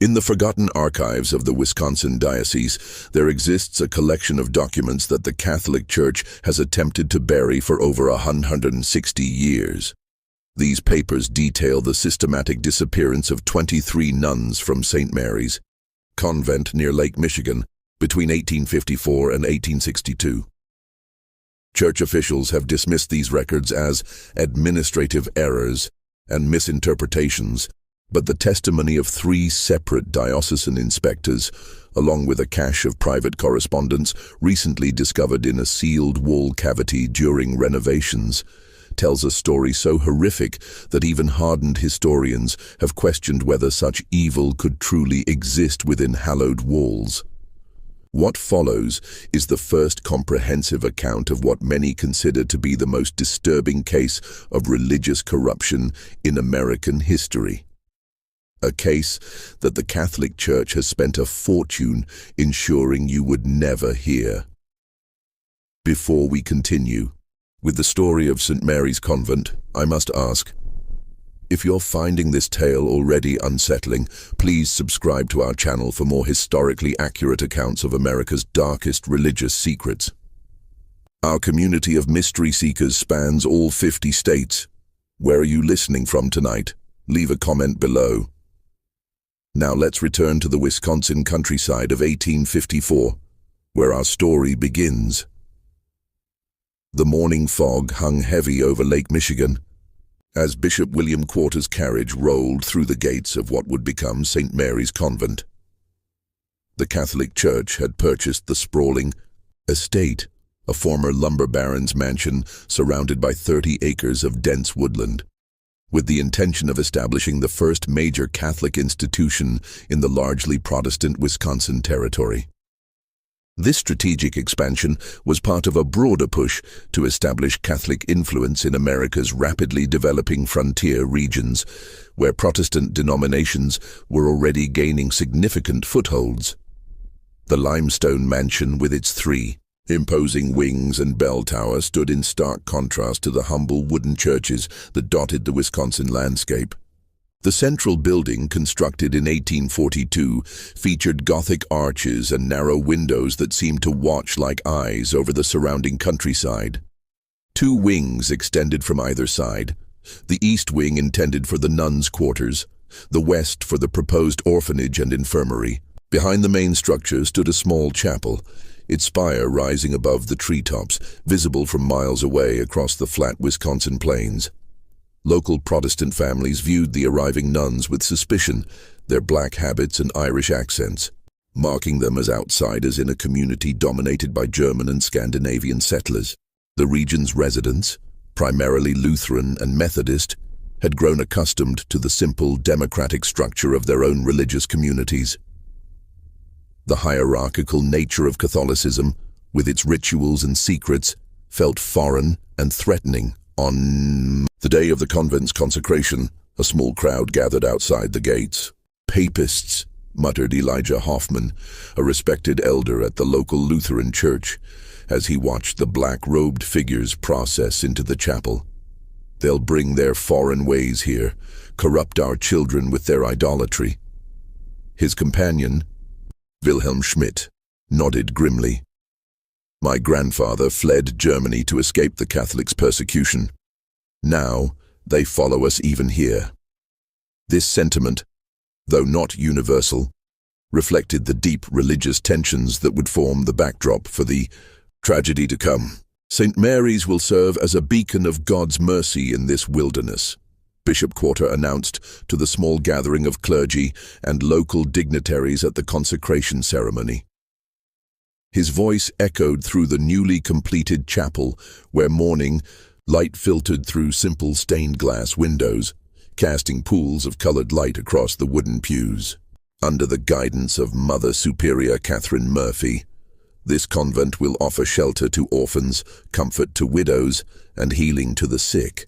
In the forgotten archives of the Wisconsin Diocese, there exists a collection of documents that the Catholic Church has attempted to bury for over 160 years. These papers detail the systematic disappearance of 23 nuns from St. Mary's Convent near Lake Michigan between 1854 and 1862. Church officials have dismissed these records as administrative errors and misinterpretations, but the testimony of 3 separate diocesan inspectors, along with a cache of private correspondence recently discovered in a sealed wall cavity during renovations, tells a story so horrific that even hardened historians have questioned whether such evil could truly exist within hallowed walls. What follows is the first comprehensive account of what many consider to be the most disturbing case of religious corruption in American history. A case that the Catholic Church has spent a fortune ensuring you would never hear. Before we continue with the story of St. Mary's Convent, I must ask, if you're finding this tale already unsettling, please subscribe to our channel for more historically accurate accounts of America's darkest religious secrets. Our community of mystery seekers spans all 50 states. Where are you listening from tonight? Leave a comment below. Now let's return to the Wisconsin countryside of 1854, where our story begins. The morning fog hung heavy over Lake Michigan as Bishop William Quarter's carriage rolled through the gates of what would become St. Mary's Convent. The Catholic Church had purchased the sprawling estate, a former lumber baron's mansion surrounded by 30 acres of dense woodland, with the intention of establishing the first major Catholic institution in the largely Protestant Wisconsin territory. This strategic expansion was part of a broader push to establish Catholic influence in America's rapidly developing frontier regions, where Protestant denominations were already gaining significant footholds. The limestone mansion with its 3 imposing wings and bell tower stood in stark contrast to the humble wooden churches that dotted the Wisconsin landscape. The central building, constructed in 1842, featured Gothic arches and narrow windows that seemed to watch like eyes over the surrounding countryside. 2 wings extended from either side, the east wing intended for the nuns' quarters, the west for the proposed orphanage and infirmary. Behind the main structure stood a small chapel, its spire rising above the treetops, visible from miles away across the flat Wisconsin plains. Local Protestant families viewed the arriving nuns with suspicion, their black habits and Irish accents, marking them as outsiders in a community dominated by German and Scandinavian settlers. The region's residents, primarily Lutheran and Methodist, had grown accustomed to the simple democratic structure of their own religious communities. The hierarchical nature of Catholicism, with its rituals and secrets, felt foreign and threatening. On the day of the convent's consecration, a small crowd gathered outside the gates. "Papists," muttered Elijah Hoffman, a respected elder at the local Lutheran church, as he watched the black-robed figures process into the chapel. "They'll bring their foreign ways here, corrupt our children with their idolatry." His companion, Wilhelm Schmidt, nodded grimly. "My grandfather fled Germany to escape the Catholics' persecution. Now they follow us even here." This sentiment, though not universal, reflected the deep religious tensions that would form the backdrop for the tragedy to come. "St. Mary's will serve as a beacon of God's mercy in this wilderness," Bishop Quarter announced to the small gathering of clergy and local dignitaries at the consecration ceremony. His voice echoed through the newly completed chapel, where morning light filtered through simple stained glass windows, casting pools of colored light across the wooden pews. Under the guidance of Mother Superior Catherine Murphy, this convent will offer shelter to orphans, comfort to widows, and healing to the sick.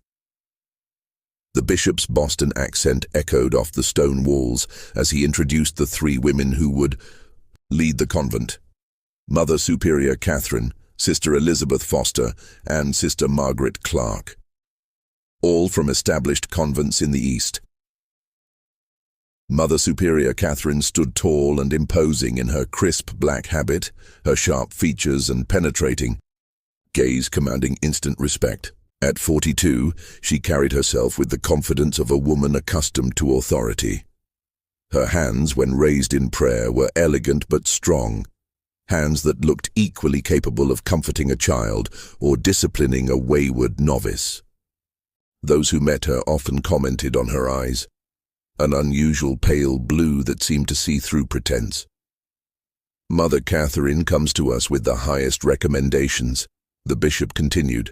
The bishop's Boston accent echoed off the stone walls as he introduced the 3 women who would lead the convent: Mother Superior Catherine, Sister Elizabeth Foster, and Sister Margaret Clark, all from established convents in the East. Mother Superior Catherine stood tall and imposing in her crisp black habit, her sharp features and penetrating gaze commanding instant respect. At 42, she carried herself with the confidence of a woman accustomed to authority. Her hands, when raised in prayer, were elegant but strong, hands that looked equally capable of comforting a child or disciplining a wayward novice. Those who met her often commented on her eyes, an unusual pale blue that seemed to see through pretense. Mother Catherine comes to us with the highest recommendations, the bishop continued.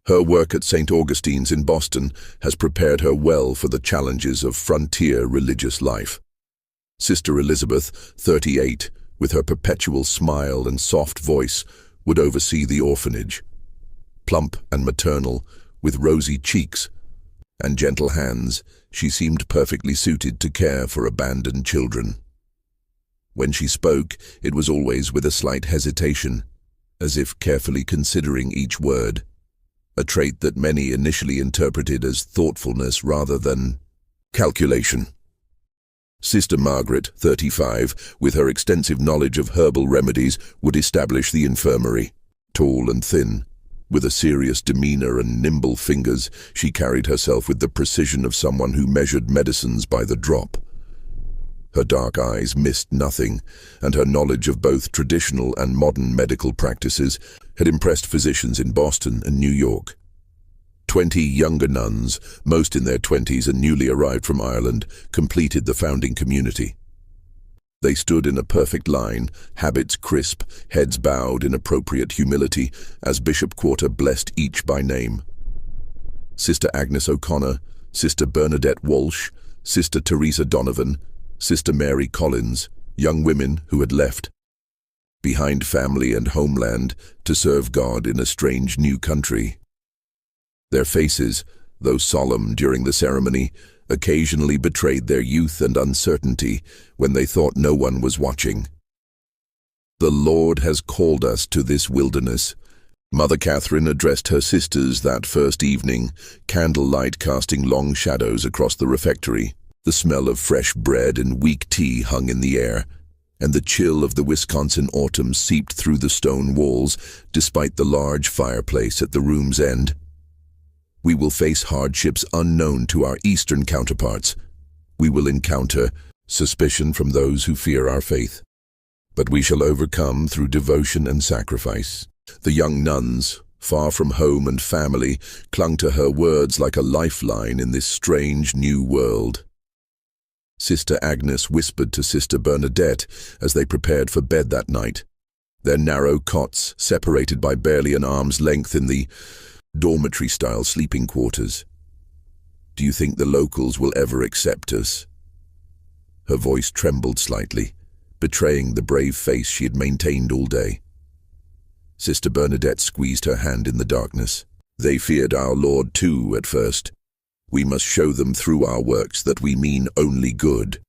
Her work at St. Augustine's in Boston has prepared her well for the challenges of frontier religious life. Sister Elizabeth, 38, with her perpetual smile and soft voice, would oversee the orphanage. Plump and maternal, with rosy cheeks and gentle hands, she seemed perfectly suited to care for abandoned children. When she spoke, it was always with a slight hesitation, as if carefully considering each word, a trait that many initially interpreted as thoughtfulness rather than calculation. Sister Margaret, 35, with her extensive knowledge of herbal remedies, would establish the infirmary. Tall and thin, with a serious demeanor and nimble fingers, she carried herself with the precision of someone who measured medicines by the drop. Her dark eyes missed nothing, and her knowledge of both traditional and modern medical practices had impressed physicians in Boston and New York. 20 younger nuns, most in their 20s and newly arrived from Ireland, completed the founding community. They stood in a perfect line, habits crisp, heads bowed in appropriate humility, as Bishop Quarter blessed each by name. Sister Agnes O'Connor, Sister Bernadette Walsh, Sister Teresa Donovan, Sister Mary Collins, young women who had left behind family and homeland to serve God in a strange new country. Their faces, though solemn during the ceremony, occasionally betrayed their youth and uncertainty when they thought no one was watching. "The Lord has called us to this wilderness," Mother Catherine addressed her sisters that first evening, candlelight casting long shadows across the refectory. The smell of fresh bread and weak tea hung in the air, and the chill of the Wisconsin autumn seeped through the stone walls despite the large fireplace at the room's end. "We will face hardships unknown to our Eastern counterparts. We will encounter suspicion from those who fear our faith. But we shall overcome through devotion and sacrifice." The young nuns, far from home and family, clung to her words like a lifeline in this strange new world. Sister Agnes whispered to Sister Bernadette as they prepared for bed that night, their narrow cots separated by barely an arm's length in the dormitory-style sleeping quarters. "Do you think the locals will ever accept us?" Her voice trembled slightly, betraying the brave face she had maintained all day. Sister Bernadette squeezed her hand in the darkness. "They feared our Lord too at first. We must show them through our works that we mean only good."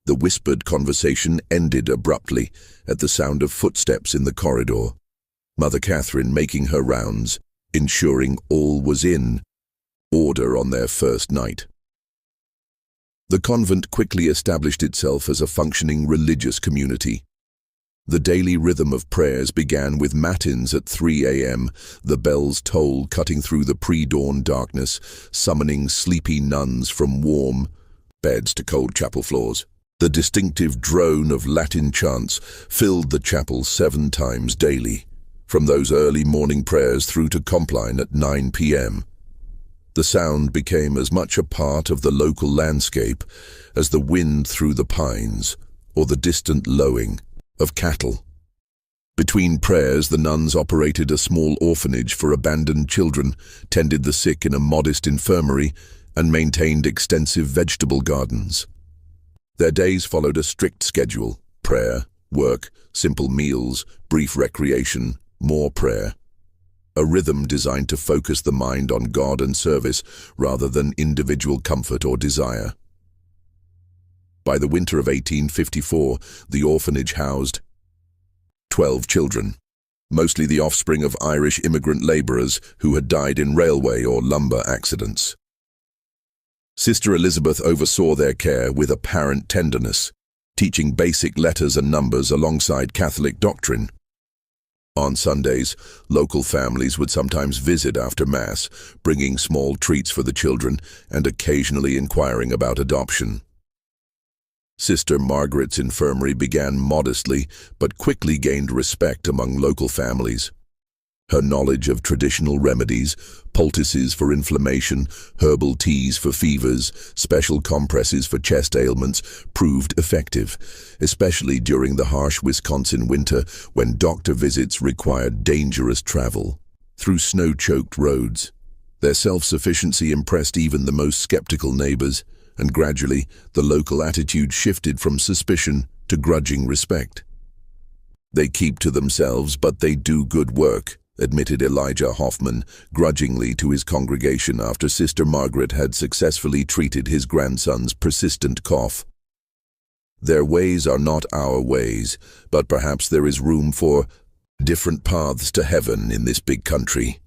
The whispered conversation ended abruptly at the sound of footsteps in the corridor. Mother Catherine making her rounds, ensuring all was in order on their first night. The convent quickly established itself as a functioning religious community. The daily rhythm of prayers began with matins at 3 a.m., the bells toll cutting through the pre-dawn darkness, summoning sleepy nuns from warm beds to cold chapel floors. The distinctive drone of Latin chants filled the chapel 7 times daily, from those early morning prayers through to Compline at 9 p.m. The sound became as much a part of the local landscape as the wind through the pines or the distant lowing of cattle. Between prayers, the nuns operated a small orphanage for abandoned children, tended the sick in a modest infirmary, and maintained extensive vegetable gardens. Their days followed a strict schedule: prayer, work, simple meals, brief recreation, more prayer. A rhythm designed to focus the mind on God and service rather than individual comfort or desire. By the winter of 1854, the orphanage housed 12 children, mostly the offspring of Irish immigrant laborers who had died in railway or lumber accidents. Sister Elizabeth oversaw their care with apparent tenderness, teaching basic letters and numbers alongside Catholic doctrine. On Sundays, local families would sometimes visit after Mass, bringing small treats for the children and occasionally inquiring about adoption. Sister Margaret's infirmary began modestly but quickly gained respect among local families. Her knowledge of traditional remedies, poultices for inflammation, herbal teas for fevers, special compresses for chest ailments, proved effective, especially during the harsh Wisconsin winter when doctor visits required dangerous travel through snow-choked roads. Their self-sufficiency impressed even the most skeptical neighbors, and gradually the local attitude shifted from suspicion to grudging respect. "They keep to themselves, but they do good work," admitted Elijah Hoffman grudgingly to his congregation after Sister Margaret had successfully treated his grandson's persistent cough. "Their ways are not our ways, but perhaps there is room for different paths to heaven in this big country."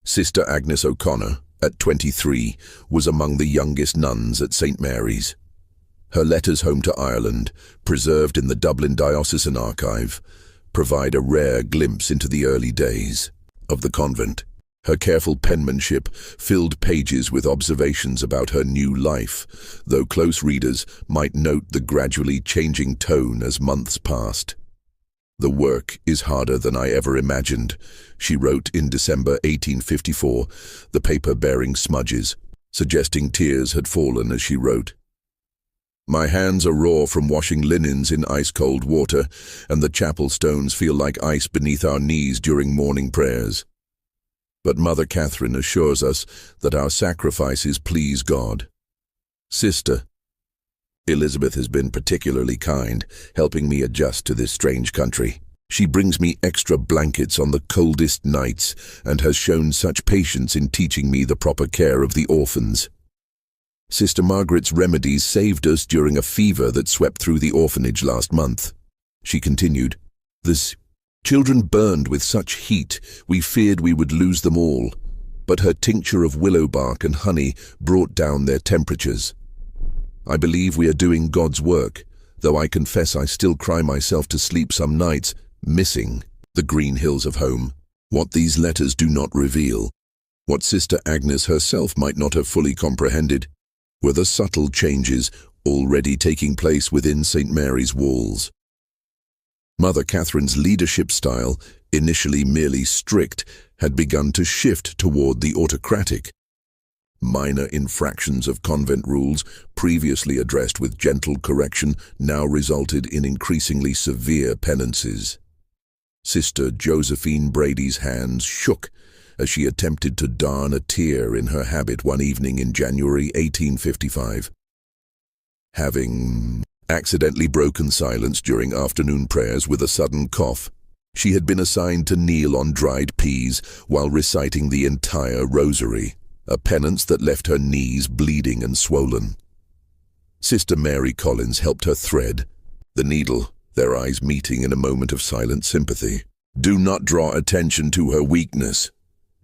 Sister Agnes O'Connor, at 23, was among the youngest nuns at St. Mary's. Her letters home to Ireland, preserved in the Dublin Diocesan Archive, provide a rare glimpse into the early days of the convent. Her careful penmanship filled pages with observations about her new life, though close readers might note the gradually changing tone as months passed. "The work is harder than I ever imagined," she wrote in December 1854, the paper bearing smudges, suggesting tears had fallen as she wrote. "My hands are raw from washing linens in ice-cold water, and the chapel stones feel like ice beneath our knees during morning prayers. But Mother Catherine assures us that our sacrifices please God. Sister Elizabeth has been particularly kind, helping me adjust to this strange country. She brings me extra blankets on the coldest nights and has shown such patience in teaching me the proper care of the orphans. Sister Margaret's remedies saved us during a fever that swept through the orphanage last month." She continued, "The children burned with such heat, we feared we would lose them all, but her tincture of willow bark and honey brought down their temperatures. I believe we are doing God's work, though I confess I still cry myself to sleep some nights, missing the green hills of home. What these letters do not reveal, what Sister Agnes herself might not have fully comprehended, were the subtle changes already taking place within St. Mary's walls. Mother Catherine's leadership style, initially merely strict, had begun to shift toward the autocratic. Minor infractions of convent rules, previously addressed with gentle correction, now resulted in increasingly severe penances. Sister Josephine Brady's hands shook as she attempted to darn a tear in her habit one evening in January 1855. Having accidentally broken silence during afternoon prayers with a sudden cough, she had been assigned to kneel on dried peas while reciting the entire rosary, a penance that left her knees bleeding and swollen. Sister Mary Collins helped her thread the needle, their eyes meeting in a moment of silent sympathy. "Do not draw attention to her weakness."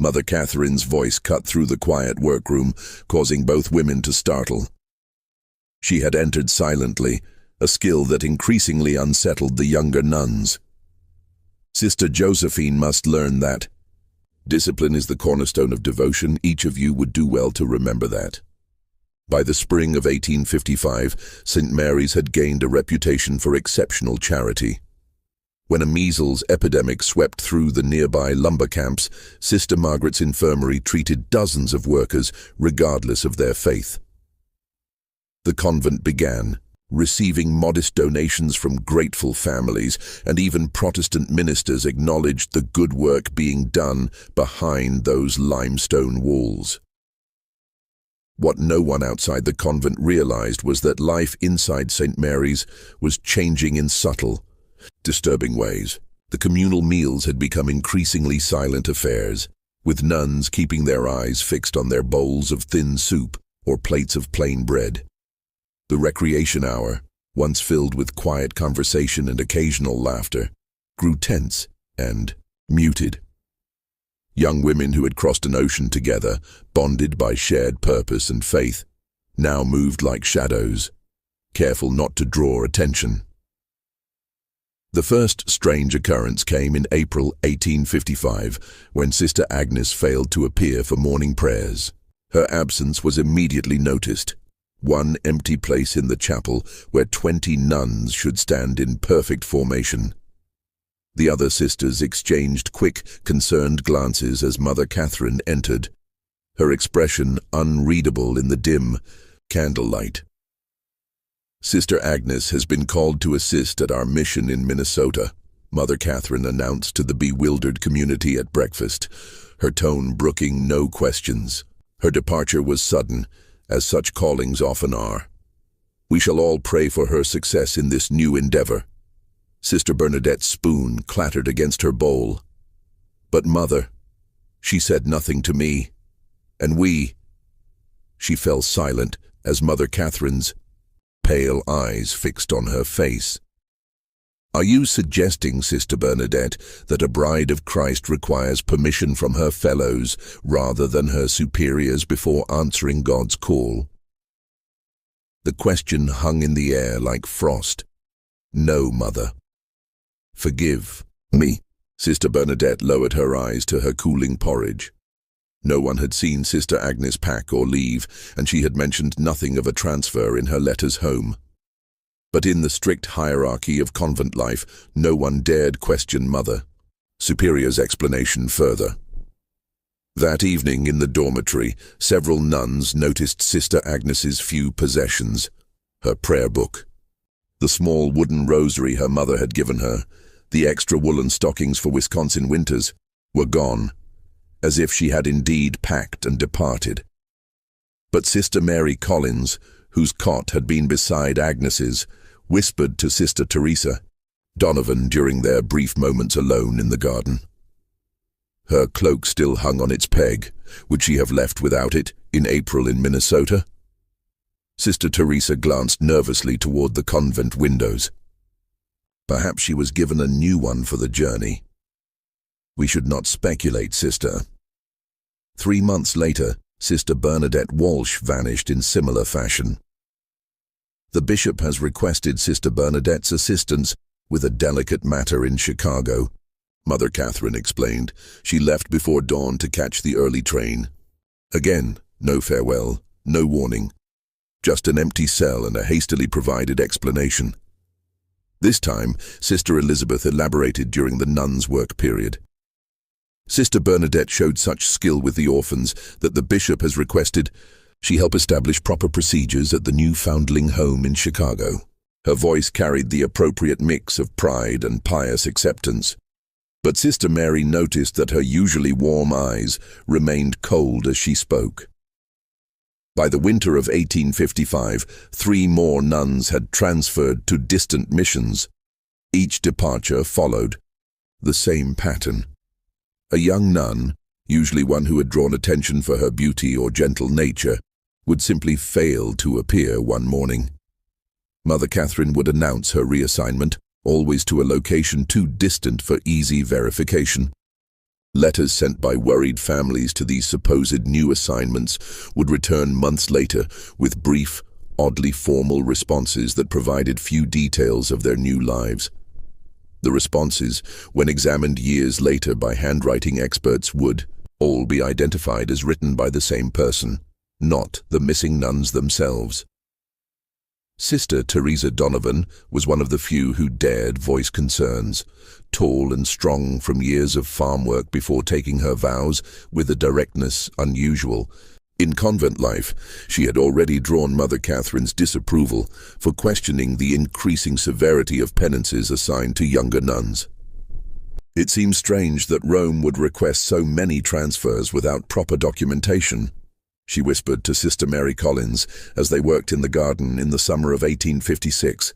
Mother Catherine's voice cut through the quiet workroom, causing both women to startle. She had entered silently, a skill that increasingly unsettled the younger nuns. "Sister Josephine must learn that. Discipline is the cornerstone of devotion. Each of you would do well to remember that." By the spring of 1855, St. Mary's had gained a reputation for exceptional charity. When a measles epidemic swept through the nearby lumber camps, Sister Margaret's infirmary treated dozens of workers, regardless of their faith. The convent began, receiving modest donations from grateful families, and even Protestant ministers acknowledged the good work being done behind those limestone walls. What no one outside the convent realized was that life inside St. Mary's was changing in subtle, disturbing ways. The communal meals had become increasingly silent affairs, with nuns keeping their eyes fixed on their bowls of thin soup or plates of plain bread. The recreation hour, once filled with quiet conversation and occasional laughter, grew tense and muted. Young women who had crossed an ocean together, bonded by shared purpose and faith, now moved like shadows, careful not to draw attention. The first strange occurrence came in April 1855, when Sister Agnes failed to appear for morning prayers. Her absence was immediately noticed. One empty place in the chapel where 20 nuns should stand in perfect formation. The other sisters exchanged quick, concerned glances as Mother Catherine entered, her expression unreadable in the dim candlelight. "Sister Agnes has been called to assist at our mission in Minnesota," Mother Catherine announced to the bewildered community at breakfast, her tone brooking no questions. Her departure was sudden, as such callings often are. "We shall all pray for her success in this new endeavor." Sister Bernadette's spoon clattered against her bowl. "But Mother, she said nothing to me. And we—" She fell silent as Mother Catherine's pale eyes fixed on her face. "Are you suggesting, Sister Bernadette, that a bride of Christ requires permission from her fellows rather than her superiors before answering God's call?" The question hung in the air like frost. "No, Mother." "Forgive me." Sister Bernadette lowered her eyes to her cooling porridge. No one had seen Sister Agnes pack or leave, and she had mentioned nothing of a transfer in her letters home. But in the strict hierarchy of convent life, no one dared question Mother Superior's explanation further. That evening in the dormitory, several nuns noticed Sister Agnes's few possessions: her prayer book, the small wooden rosary her mother had given her, the extra woolen stockings for Wisconsin winters, were gone, as if she had indeed packed and departed. But Sister Mary Collins, whose cot had been beside Agnes's, whispered to Sister Teresa Donovan during their brief moments alone in the garden. Her cloak still hung on its peg. Would she have left without it in April in Minnesota? Sister Teresa glanced nervously toward the convent windows. Perhaps she was given a new one for the journey. "We should not speculate, Sister." 3 months later, Sister Bernadette Walsh vanished in similar fashion. "The bishop has requested Sister Bernadette's assistance with a delicate matter in Chicago," Mother Catherine explained. "She left before dawn to catch the early train." Again, no farewell, no warning. Just an empty cell and a hastily provided explanation. This time, Sister Elizabeth elaborated during the nuns' work period. "Sister Bernadette showed such skill with the orphans that the bishop has requested she help establish proper procedures at the new foundling home in Chicago." Her voice carried the appropriate mix of pride and pious acceptance. But Sister Mary noticed that her usually warm eyes remained cold as she spoke. By the winter of 1855, 3 more nuns had transferred to distant missions. Each departure followed the same pattern. A young nun, usually one who had drawn attention for her beauty or gentle nature, would simply fail to appear one morning. Mother Catherine would announce her reassignment, always to a location too distant for easy verification. Letters sent by worried families to these supposed new assignments would return months later with brief, oddly formal responses that provided few details of their new lives. The responses, when examined years later by handwriting experts, would all be identified as written by the same person, not the missing nuns themselves. Sister Teresa Donovan was one of the few who dared voice concerns, tall and strong from years of farm work before taking her vows with a directness unusual. In convent life, she had already drawn Mother Catherine's disapproval for questioning the increasing severity of penances assigned to younger nuns. "It seems strange that Rome would request so many transfers without proper documentation," she whispered to Sister Mary Collins as they worked in the garden in the summer of 1856,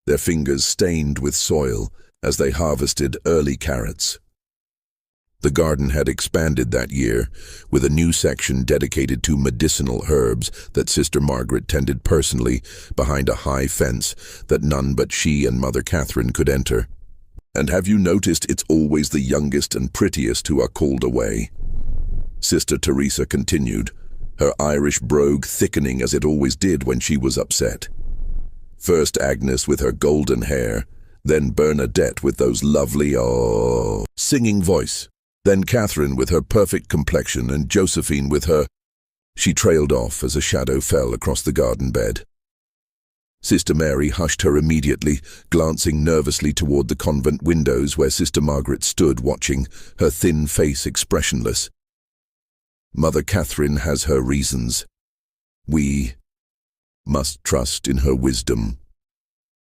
their fingers stained with soil as they harvested early carrots. The garden had expanded that year, with a new section dedicated to medicinal herbs that Sister Margaret tended personally behind a high fence that none but she and Mother Catherine could enter. "And have you noticed it's always the youngest and prettiest who are called away?" Sister Teresa continued, her Irish brogue thickening as it always did when she was upset. First Agnes with her golden hair, then Bernadette with those lovely, singing voice, then Catherine with her perfect complexion and Josephine with her... She trailed off as a shadow fell across the garden bed. Sister Mary hushed her immediately, glancing nervously toward the convent windows where Sister Margaret stood watching, her thin face expressionless. Mother Catherine has her reasons. We must trust in her wisdom.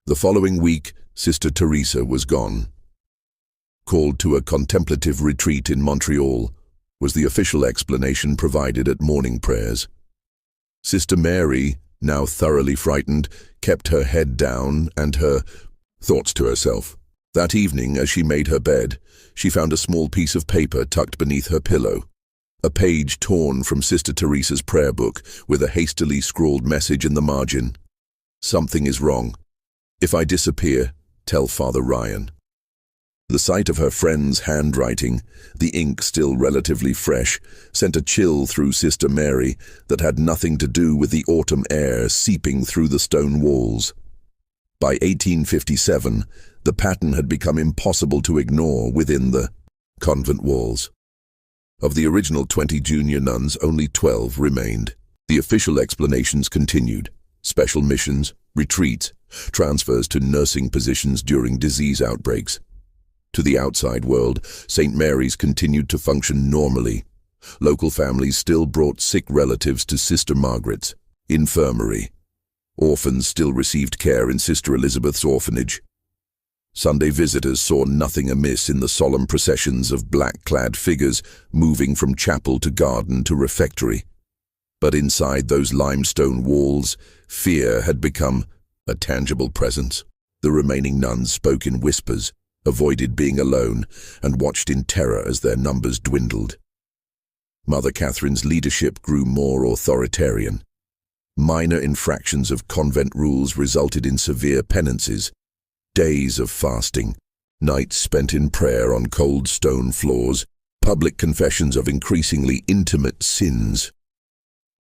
The following week, Sister Teresa was gone. Called to a contemplative retreat in Montreal was the official explanation provided at morning prayers. Sister Mary, now thoroughly frightened, kept her head down and her thoughts to herself. That evening, as she made her bed, she found a small piece of paper tucked beneath her pillow. A page torn from Sister Teresa's prayer book with a hastily scrawled message in the margin. Something is wrong. If I disappear, tell Father Ryan. The sight of her friend's handwriting, the ink still relatively fresh, sent a chill through Sister Mary that had nothing to do with the autumn air seeping through the stone walls. By 1857, the pattern had become impossible to ignore within the convent walls. Of the original 20 junior nuns, only 12 remained. The official explanations continued: special missions, retreats, transfers to nursing positions during disease outbreaks. To the outside world, St. Mary's continued to function normally. Local families still brought sick relatives to Sister Margaret's infirmary. Orphans still received care in Sister Elizabeth's orphanage. Sunday visitors saw nothing amiss in the solemn processions of black-clad figures moving from chapel to garden to refectory. But inside those limestone walls, fear had become a tangible presence. The remaining nuns spoke in whispers, avoided being alone, and watched in terror as their numbers dwindled. Mother Catherine's leadership grew more authoritarian. Minor infractions of convent rules resulted in severe penances, days of fasting, nights spent in prayer on cold stone floors, public confessions of increasingly intimate sins.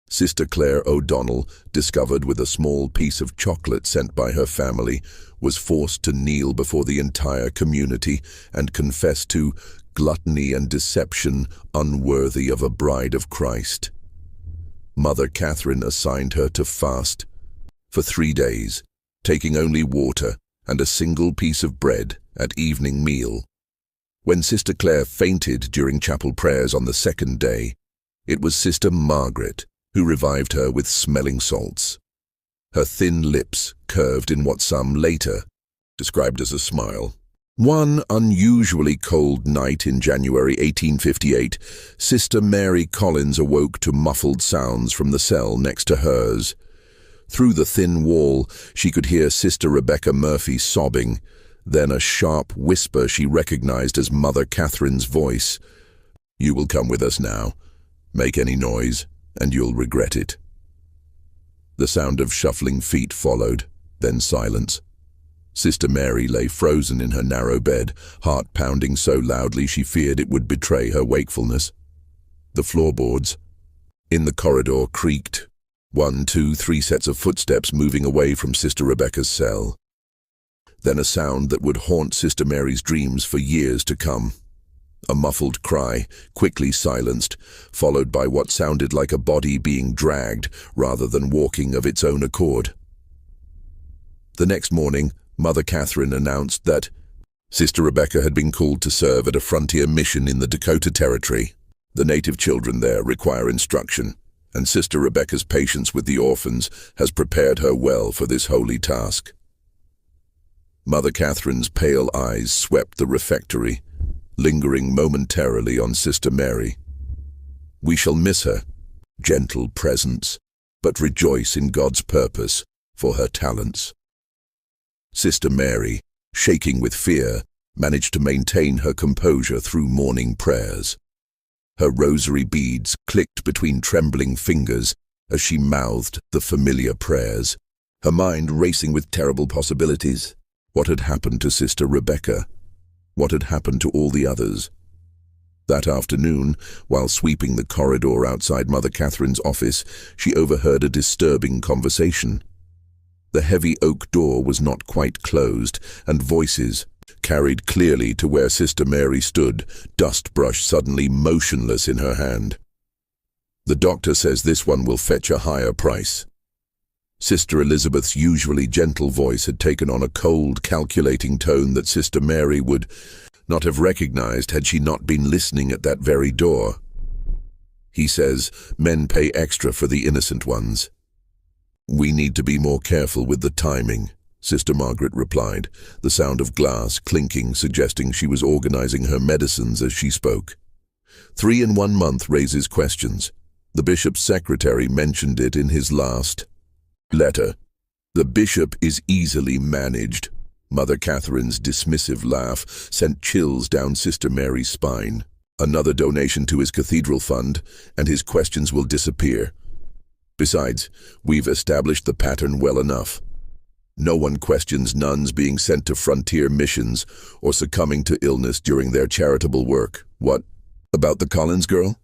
Sister Claire O'Donnell, discovered with a small piece of chocolate sent by her family, was forced to kneel before the entire community and confess to gluttony and deception unworthy of a bride of Christ. Mother Catherine assigned her to fast for 3 days, taking only water and a single piece of bread at evening meal. When Sister Claire fainted during chapel prayers on the 2nd day, it was Sister Margaret who revived her with smelling salts. Her thin lips curved in what some later described as a smile. One unusually cold night in January 1858, Sister Mary Collins awoke to muffled sounds from the cell next to hers. Through the thin wall, she could hear Sister Rebecca Murphy sobbing, then a sharp whisper she recognized as Mother Catherine's voice. "You will come with us now. Make any noise, and you'll regret it." The sound of shuffling feet followed, then silence. Sister Mary lay frozen in her narrow bed, heart pounding so loudly she feared it would betray her wakefulness. The floorboards in the corridor creaked. 1, 2, 3 sets of footsteps moving away from Sister Rebecca's cell. Then a sound that would haunt Sister Mary's dreams for years to come. A muffled cry, quickly silenced, followed by what sounded like a body being dragged rather than walking of its own accord. The next morning, Mother Catherine announced that Sister Rebecca had been called to serve at a frontier mission in the Dakota Territory. The native children there require instruction, and Sister Rebecca's patience with the orphans has prepared her well for this holy task. Mother Catherine's pale eyes swept the refectory, lingering momentarily on Sister Mary. We shall miss her, gentle presence, but rejoice in God's purpose for her talents. Sister Mary, shaking with fear, managed to maintain her composure through morning prayers. Her rosary beads clicked between trembling fingers as she mouthed the familiar prayers, her mind racing with terrible possibilities. What had happened to Sister Rebecca? What had happened to all the others? That afternoon, while sweeping the corridor outside Mother Catherine's office, she overheard a disturbing conversation. The heavy oak door was not quite closed, and voices carried clearly to where Sister Mary stood, dust brush suddenly motionless in her hand. "The doctor says this one will fetch a higher price." Sister Elizabeth's usually gentle voice had taken on a cold, calculating tone that Sister Mary would not have recognized had she not been listening at that very door. "He says men pay extra for the innocent ones." "We need to be more careful with the timing," Sister Margaret replied, the sound of glass clinking suggesting she was organizing her medicines as she spoke. 3 in 1 month raises questions. The bishop's secretary mentioned it in his last letter. "The bishop is easily managed." Mother Catherine's dismissive laugh sent chills down Sister Mary's spine. "Another donation to his cathedral fund, and his questions will disappear. Besides, we've established the pattern well enough. No one questions nuns being sent to frontier missions or succumbing to illness during their charitable work." "What about the Collins girl?"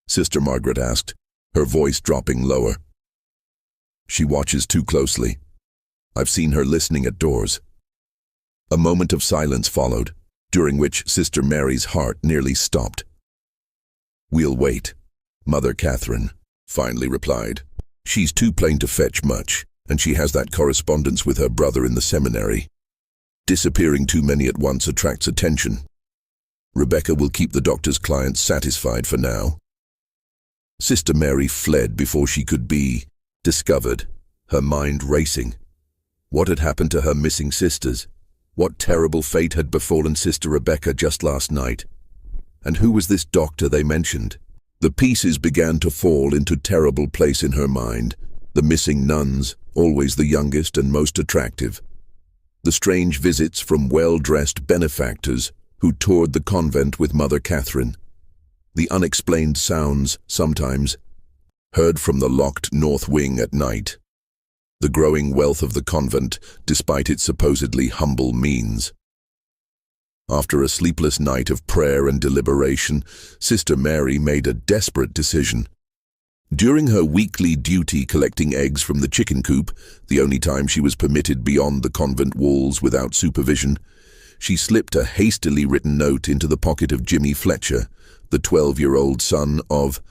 Sister Margaret asked, her voice dropping lower. "She watches too closely. I've seen her listening at doors." A moment of silence followed, during which Sister Mary's heart nearly stopped. "We'll wait," Mother Catherine finally replied. "She's too plain to fetch much, and she has that correspondence with her brother in the seminary. Disappearing too many at once attracts attention. Rebecca will keep the doctor's clients satisfied for now." Sister Mary fled before she could be discovered, her mind racing. What had happened to her missing sisters? What terrible fate had befallen Sister Rebecca just last night? And who was this doctor they mentioned? The pieces began to fall into terrible place in her mind. The missing nuns, always the youngest and most attractive. The strange visits from well-dressed benefactors who toured the convent with Mother Catherine. The unexplained sounds, sometimes, heard from the locked north wing at night. The growing wealth of the convent, despite its supposedly humble means. After a sleepless night of prayer and deliberation, Sister Mary made a desperate decision. During her weekly duty collecting eggs from the chicken coop, the only time she was permitted beyond the convent walls without supervision, she slipped a hastily written note into the pocket of Jimmy Fletcher, the 12-year-old son of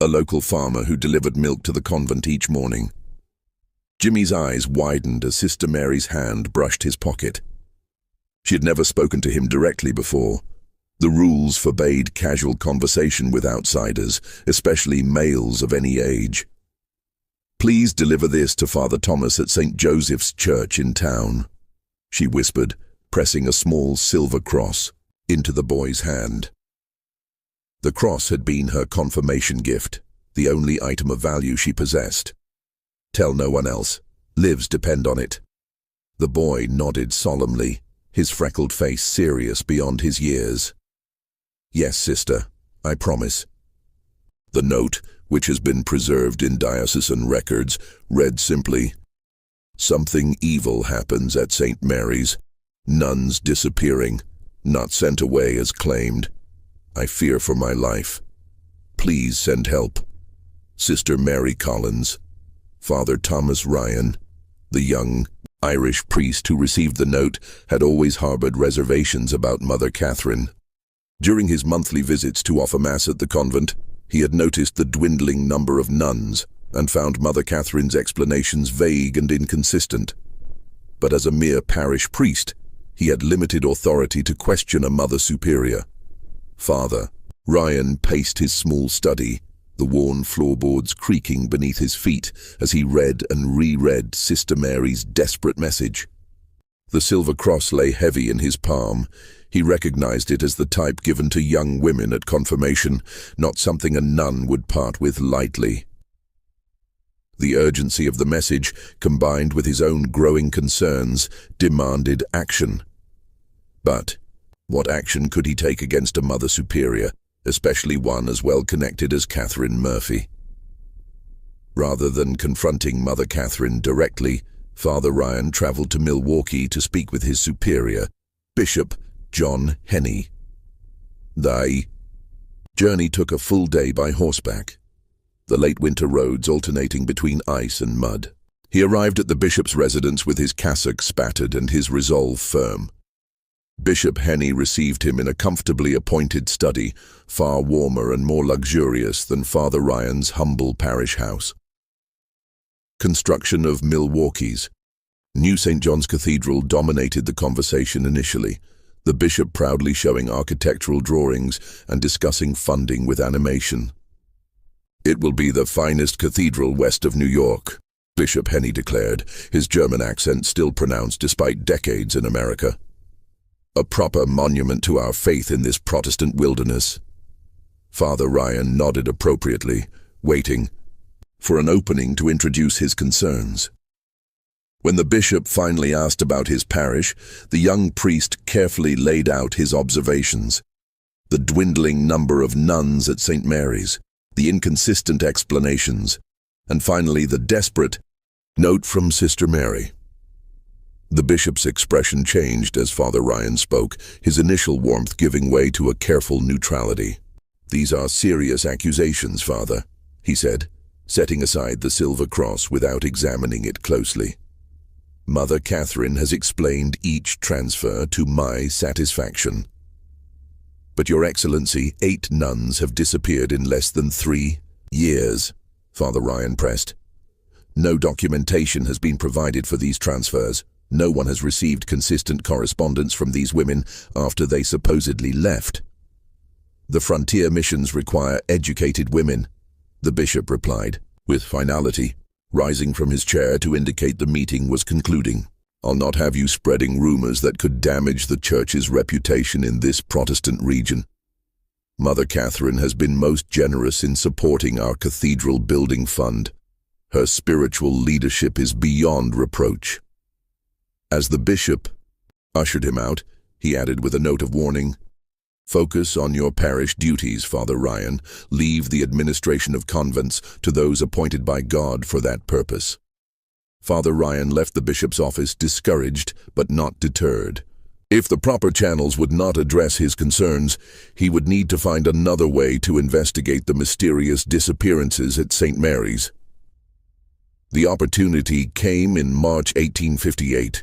a local farmer who delivered milk to the convent each morning. Jimmy's eyes widened as Sister Mary's hand brushed his pocket. She had never spoken to him directly before. The rules forbade casual conversation with outsiders, especially males of any age. "Please deliver this to Father Thomas at St. Joseph's Church in town," she whispered, pressing a small silver cross into the boy's hand. The cross had been her confirmation gift, the only item of value she possessed. "Tell no one else. Lives depend on it." The boy nodded solemnly, his freckled face serious beyond his years. "Yes, sister, I promise." The note, which has been preserved in diocesan records, read simply, "Something evil happens at St. Mary's. Nuns disappearing, not sent away as claimed. I fear for my life. Please send help. Sister Mary Collins." Father Thomas Ryan, the young Irish priest who received the note, had always harbored reservations about Mother Catherine. During his monthly visits to offer Mass at the convent, he had noticed the dwindling number of nuns and found Mother Catherine's explanations vague and inconsistent. But as a mere parish priest, he had limited authority to question a Mother Superior. Father Ryan paced his small study, the worn floorboards creaking beneath his feet as he read and reread Sister Mary's desperate message. The silver cross lay heavy in his palm. He recognized it as the type given to young women at confirmation, not something a nun would part with lightly. The urgency of the message, combined with his own growing concerns, demanded action. But what action could he take against a Mother Superior, especially one as well-connected as Catherine Murphy? Rather than confronting Mother Catherine directly, Father Ryan traveled to Milwaukee to speak with his superior, Bishop John Henney. "Thy journey took a full day by horseback, the late winter roads alternating between ice and mud. He arrived at the bishop's residence with his cassock spattered and his resolve firm. Bishop Henny received him in a comfortably appointed study, far warmer and more luxurious than Father Ryan's humble parish house. Construction of Milwaukee's New St. John's Cathedral dominated the conversation initially, the bishop proudly showing architectural drawings and discussing funding with animation. "It will be the finest cathedral west of New York," Bishop Henny declared, his German accent still pronounced despite decades in America. "A proper monument to our faith in this Protestant wilderness." Father Ryan nodded appropriately, waiting for an opening to introduce his concerns. When the bishop finally asked about his parish, the young priest carefully laid out his observations. The dwindling number of nuns at St. Mary's, the inconsistent explanations, and finally the desperate note from Sister Mary. The bishop's expression changed as Father Ryan spoke, his initial warmth giving way to a careful neutrality. "These are serious accusations, Father," he said, setting aside the silver cross without examining it closely. "Mother Catherine has explained each transfer to my satisfaction. But Your Excellency, 8 nuns have disappeared in less than 3 years, Father Ryan pressed. "No documentation has been provided for these transfers. No one has received consistent correspondence from these women after they supposedly left. The frontier missions require educated women," the bishop replied, with finality, rising from his chair to indicate the meeting was concluding. "I'll not have you spreading rumors that could damage the Church's reputation in this Protestant region. Mother Catherine has been most generous in supporting our cathedral building fund. Her spiritual leadership is beyond reproach." As the bishop ushered him out, he added with a note of warning, "Focus on your parish duties, Father Ryan. Leave the administration of convents to those appointed by God for that purpose." Father Ryan left the bishop's office discouraged but not deterred. If the proper channels would not address his concerns, he would need to find another way to investigate the mysterious disappearances at St. Mary's. The opportunity came in March 1858,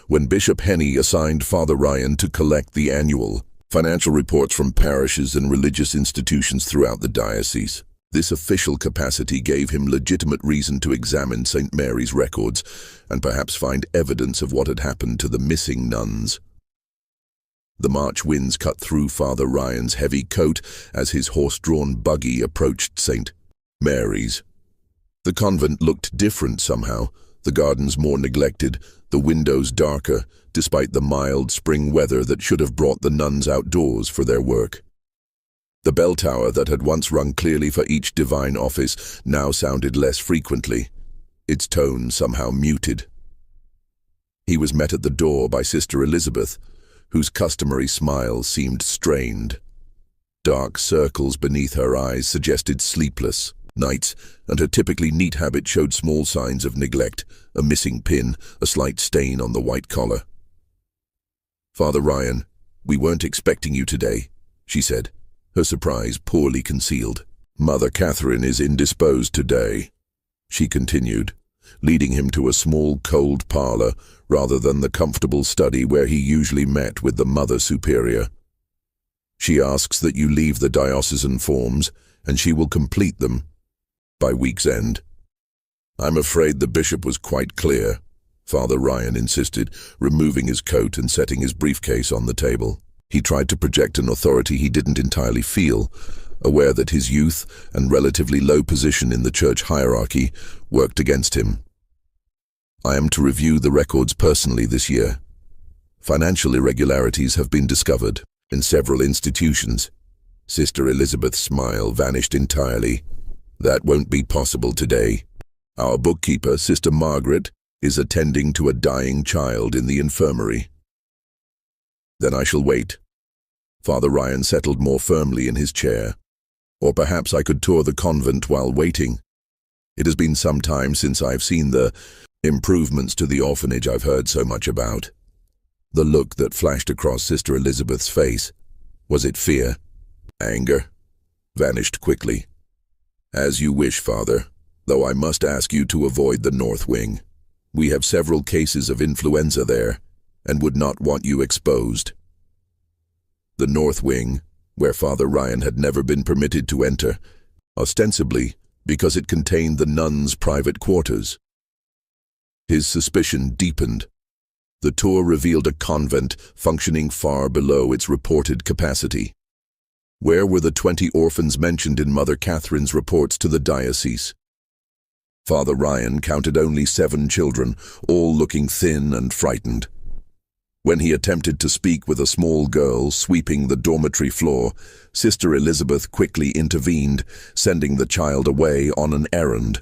when Bishop Henny assigned Father Ryan to collect the annual financial reports from parishes and religious institutions throughout the diocese. This official capacity gave him legitimate reason to examine St. Mary's records and perhaps find evidence of what had happened to the missing nuns. The March winds cut through Father Ryan's heavy coat as his horse-drawn buggy approached St. Mary's. The convent looked different somehow, the gardens more neglected, the windows darker, despite the mild spring weather that should have brought the nuns outdoors for their work. The bell tower that had once rung clearly for each divine office now sounded less frequently, its tone somehow muted. He was met at the door by Sister Elizabeth, whose customary smile seemed strained. Dark circles beneath her eyes suggested sleepless nights, and her typically neat habit showed small signs of neglect, a missing pin, a slight stain on the white collar. "Father Ryan, we weren't expecting you today," she said, her surprise poorly concealed. "Mother Catherine is indisposed today," she continued, leading him to a small cold parlor rather than the comfortable study where he usually met with the Mother Superior. "She asks that you leave the diocesan forms, and she will complete them by week's end." "I'm afraid the bishop was quite clear," Father Ryan insisted, removing his coat and setting his briefcase on the table. He tried to project an authority he didn't entirely feel, aware that his youth and relatively low position in the church hierarchy worked against him. "I am to review the records personally this year. Financial irregularities have been discovered in several institutions." Sister Elizabeth's smile vanished entirely. "That won't be possible today. Our bookkeeper, Sister Margaret, is attending to a dying child in the infirmary." "Then I shall wait." Father Ryan settled more firmly in his chair. "Or perhaps I could tour the convent while waiting. It has been some time since I've seen the improvements to the orphanage I've heard so much about." The look that flashed across Sister Elizabeth's face, was it fear? Anger? vanished quickly. As you wish, Father, though I must ask you to avoid the north wing. We have several cases of influenza there, and would not want you exposed. The north wing, where Father Ryan had never been permitted to enter, ostensibly because it contained the nuns' private quarters. His suspicion deepened. The tour revealed a convent functioning far below its reported capacity. Where were the 20 orphans mentioned in Mother Catherine's reports to the diocese? Father Ryan counted only 7 children, all looking thin and frightened. When he attempted to speak with a small girl sweeping the dormitory floor, Sister Elizabeth quickly intervened, sending the child away on an errand.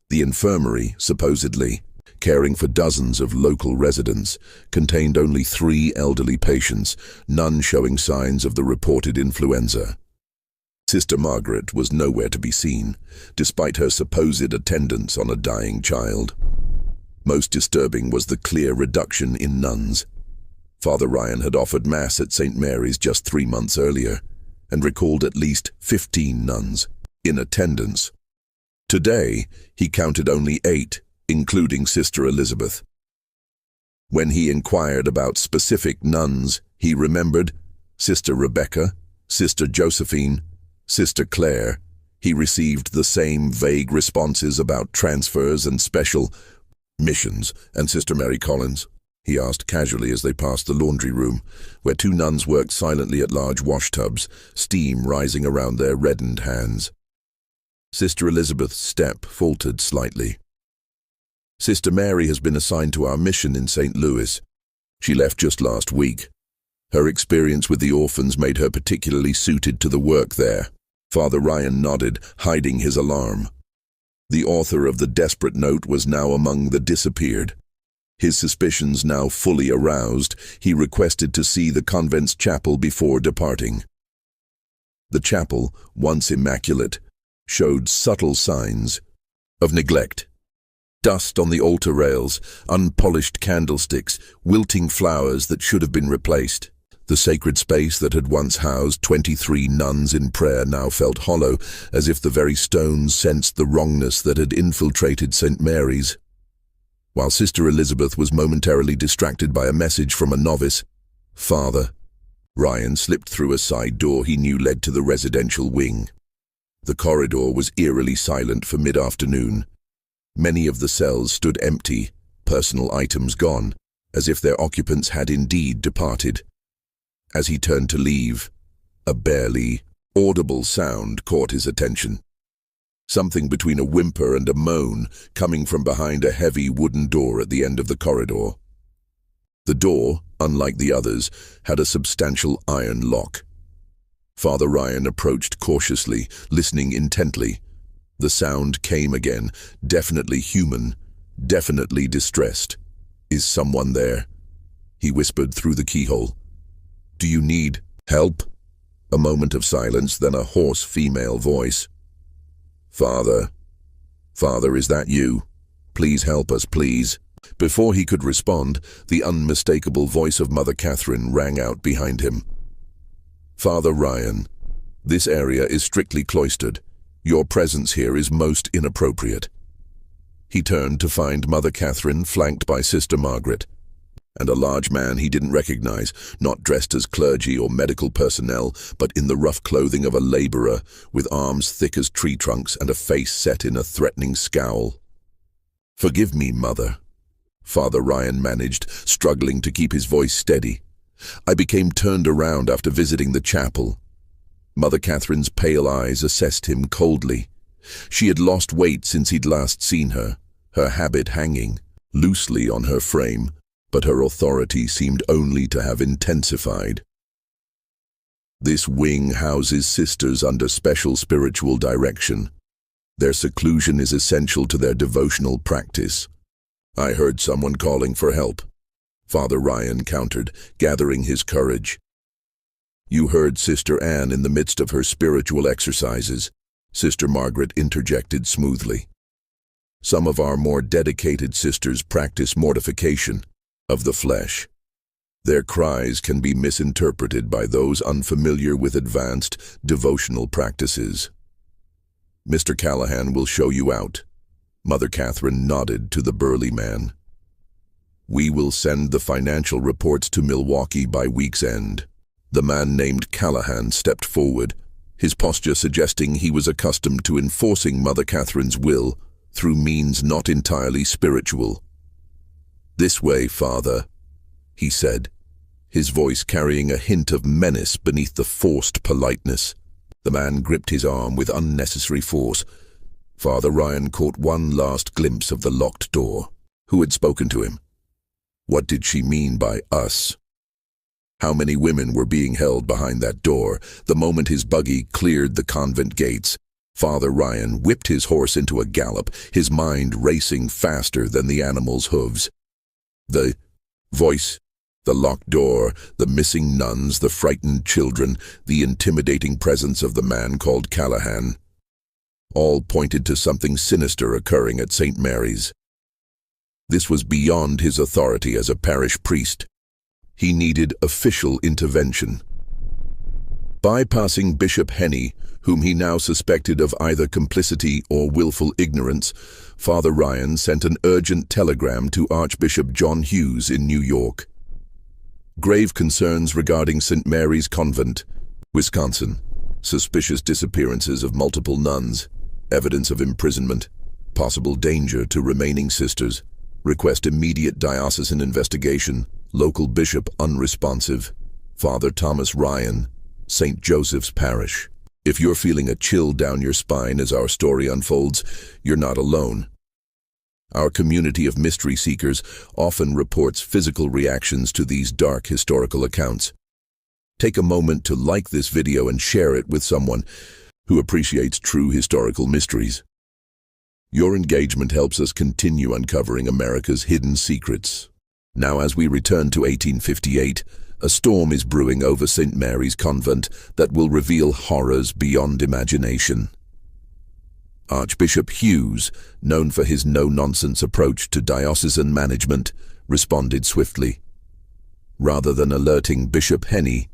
The infirmary, supposedly caring for dozens of local residents, contained only 3 elderly patients, none showing signs of the reported influenza. Sister Margaret was nowhere to be seen, despite her supposed attendance on a dying child. Most disturbing was the clear reduction in nuns. Father Ryan had offered Mass at St. Mary's just 3 months earlier, and recalled at least 15 nuns in attendance. Today, he counted only 8, including Sister Elizabeth. When he inquired about specific nuns, he remembered Sister Rebecca, Sister Josephine, Sister Claire. He received the same vague responses about transfers and special missions. And Sister Mary Collins, he asked casually as they passed the laundry room, where 2 nuns worked silently at large washtubs, steam rising around their reddened hands. Sister Elizabeth's step faltered slightly. Sister Mary has been assigned to our mission in St. Louis. She left just last week. Her experience with the orphans made her particularly suited to the work there. Father Ryan nodded, hiding his alarm. The author of the desperate note was now among the disappeared. His suspicions now fully aroused, he requested to see the convent's chapel before departing. The chapel, once immaculate, showed subtle signs of neglect. Dust on the altar rails, unpolished candlesticks, wilting flowers that should have been replaced. The sacred space that had once housed 23 nuns in prayer now felt hollow, as if the very stones sensed the wrongness that had infiltrated St. Mary's. While Sister Elizabeth was momentarily distracted by a message from a novice, Father Ryan slipped through a side door he knew led to the residential wing. The corridor was eerily silent for mid-afternoon. Many of the cells stood empty, personal items gone, as if their occupants had indeed departed. As he turned to leave, a barely audible sound caught his attention. Something between a whimper and a moan coming from behind a heavy wooden door at the end of the corridor. The door, unlike the others, had a substantial iron lock. Father Ryan approached cautiously, listening intently. The sound came again, definitely human, definitely distressed. Is someone there? He whispered through the keyhole. Do you need help? A moment of silence, then a hoarse female voice. Father, is that you? Please help us, please. Before he could respond, the unmistakable voice of Mother Catherine rang out behind him. Father Ryan, this area is strictly cloistered. Your presence here is most inappropriate. He turned to find Mother Catherine flanked by Sister Margaret, and a large man he didn't recognize, not dressed as clergy or medical personnel, but in the rough clothing of a laborer, with arms thick as tree trunks and a face set in a threatening scowl. Forgive me, Mother, Father Ryan managed, struggling to keep his voice steady. I became turned around after visiting the chapel. Mother Catherine's pale eyes assessed him coldly. She had lost weight since he'd last seen her, her habit hanging loosely on her frame, but her authority seemed only to have intensified. This wing houses sisters under special spiritual direction. Their seclusion is essential to their devotional practice. I heard someone calling for help, Father Ryan countered, gathering his courage. You heard Sister Anne in the midst of her spiritual exercises, Sister Margaret interjected smoothly. Some of our more dedicated sisters practice mortification of the flesh. Their cries can be misinterpreted by those unfamiliar with advanced devotional practices. "Mr. Callahan will show you out." Mother Catherine nodded to the burly man. "We will send the financial reports to Milwaukee by week's end." The man named Callahan stepped forward, his posture suggesting he was accustomed to enforcing Mother Catherine's will through means not entirely spiritual. "This way, Father," he said, his voice carrying a hint of menace beneath the forced politeness. The man gripped his arm with unnecessary force. Father Ryan caught one last glimpse of the locked door. Who had spoken to him? What did she mean by us? How many women were being held behind that door? The moment his buggy cleared the convent gates, Father Ryan whipped his horse into a gallop, his mind racing faster than the animal's hooves. The voice, the locked door, the missing nuns, the frightened children, the intimidating presence of the man called Callahan, all pointed to something sinister occurring at St. Mary's. This was beyond his authority as a parish priest. He needed official intervention. Bypassing Bishop Henny, whom he now suspected of either complicity or willful ignorance, Father Ryan sent an urgent telegram to Archbishop John Hughes in New York. Grave concerns regarding St. Mary's Convent, Wisconsin. Suspicious disappearances of multiple nuns. Evidence of imprisonment. Possible danger to remaining sisters. Request immediate diocesan investigation. Local bishop unresponsive. Father Thomas Ryan, St. Joseph's Parish. If you're feeling a chill down your spine as our story unfolds, you're not alone. Our community of mystery seekers often reports physical reactions to these dark historical accounts. Take a moment to like this video and share it with someone who appreciates true historical mysteries. Your engagement helps us continue uncovering America's hidden secrets. Now, as we return to 1858, a storm is brewing over St. Mary's Convent that will reveal horrors beyond imagination. Archbishop Hughes, known for his no-nonsense approach to diocesan management, responded swiftly. Rather than alerting Bishop Henny,